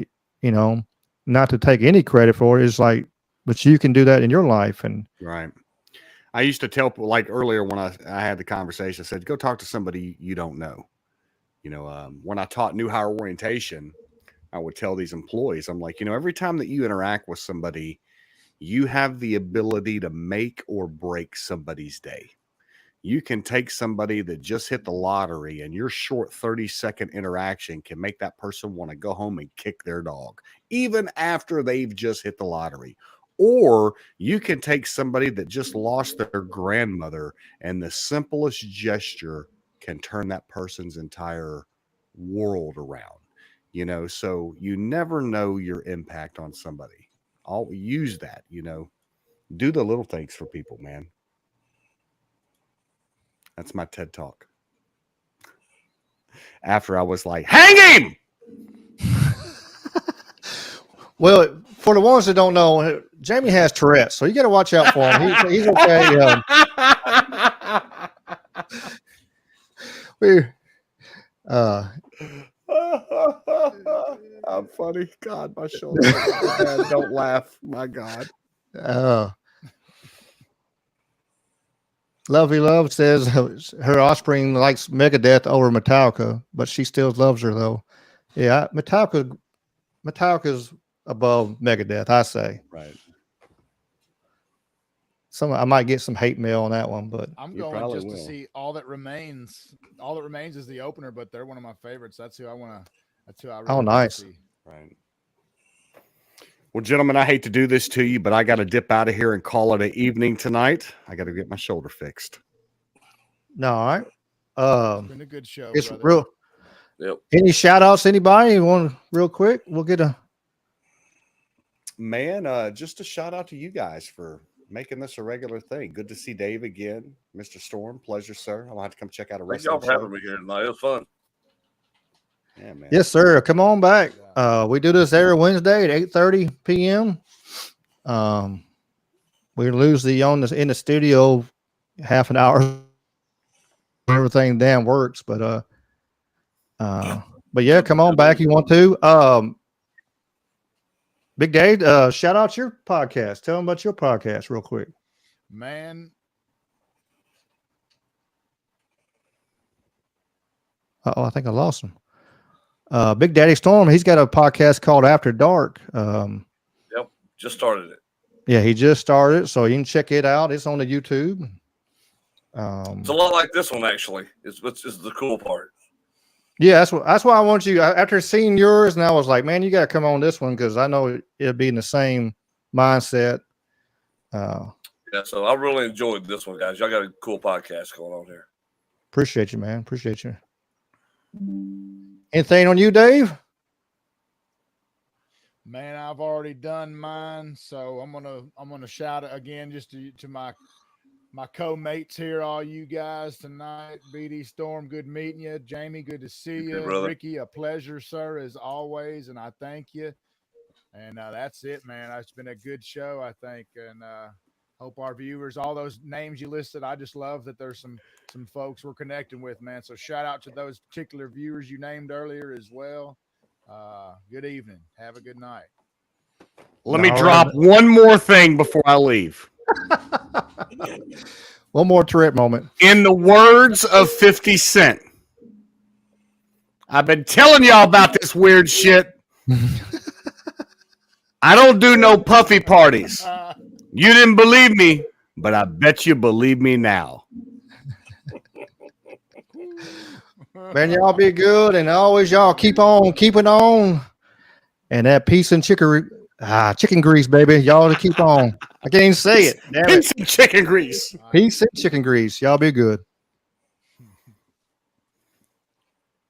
not to take any credit for it. It's like, but you can do that in your life. And right. I used to tell people, like earlier when I had the conversation, I said, go talk to somebody you don't know. When I taught new hire orientation, I would tell these employees, I'm like, every time that you interact with somebody, you have the ability to make or break somebody's day. You can take somebody that just hit the lottery, and your short 30-second interaction can make that person want to go home and kick their dog, even after they've just hit the lottery. Or you can take somebody that just lost their grandmother, and the simplest gesture can turn that person's entire world around. So you never know your impact on somebody. I'll use that, do the little things for people, man. That's my TED Talk. After I was like, hang him! Well, for the ones that don't know, Jamie has Tourette's, so you got to watch out for him. He's okay. I'm funny. God, my shoulder. Don't laugh. My God. Lovey Love says her offspring likes Megadeth over Metallica, but she still loves her though. Yeah, Metallica's above Megadeth, I say. Right. I might get some hate mail on that one, but I'm going just to see All That Remains. All That Remains is the opener, but they're one of my favorites. That's who I want to. That's who I really want to see. Right. Well, gentlemen, I hate to do this to you, but I got to dip out of here and call it an evening tonight. I got to get my shoulder fixed. No, all right. It's been a good show. It's brother. real. Yep. Any shout outs? Anybody want real quick? We'll get a man. Just a shout out to you guys for making this a regular thing. Good to see Dave again, Mr. Storm. Pleasure, sir. I'll have to come check out a Thank y'all for having me here tonight. It was fun. Yeah, man. Yes, sir. Come on back. We do this every Wednesday at 8:30 p.m. We lose in the studio half an hour. Everything damn works, but yeah, come on back. You want to? Big Dave, shout out your podcast. Tell them about your podcast real quick. Man. I think I lost him. Big Daddy Storm, he's got a podcast called After Dark. Yep, just started it. Yeah, he just started, so you can check it out. It's on the YouTube. It's a lot like this one, actually. It's the cool part. Yeah, that's why I want you. After seeing yours, and I was like, man, you got to come on this one because I know it'll be in the same mindset. Yeah, so I really enjoyed this one, guys. Y'all got a cool podcast going on here. Appreciate you, man. Appreciate you. Anything on you, Dave? Man, I've already done mine, so I'm gonna shout it again just to my co-mates here, all you guys tonight. BD Storm, good meeting you. Jamie, good to see you. Ricky, a pleasure, sir, as always, and I thank you. And that's it, man. It's been a good show, I think, and hope our viewers, all those names you listed, I just love that there's some folks we're connecting with, man. So shout out to those particular viewers you named earlier as well. Good evening. Have a good night. Let me drop one more thing before I leave. One more Tourette moment. In the words of 50 Cent, I've been telling y'all about this weird shit. I don't do no puffy parties. You didn't believe me, but I bet you believe me now. Man, y'all be good, and always y'all keep on keeping on. And that piece and chicken grease, baby. Y'all to keep on. I can't even say it. Damn it. Piece of chicken grease. Piece and chicken grease. Y'all be good.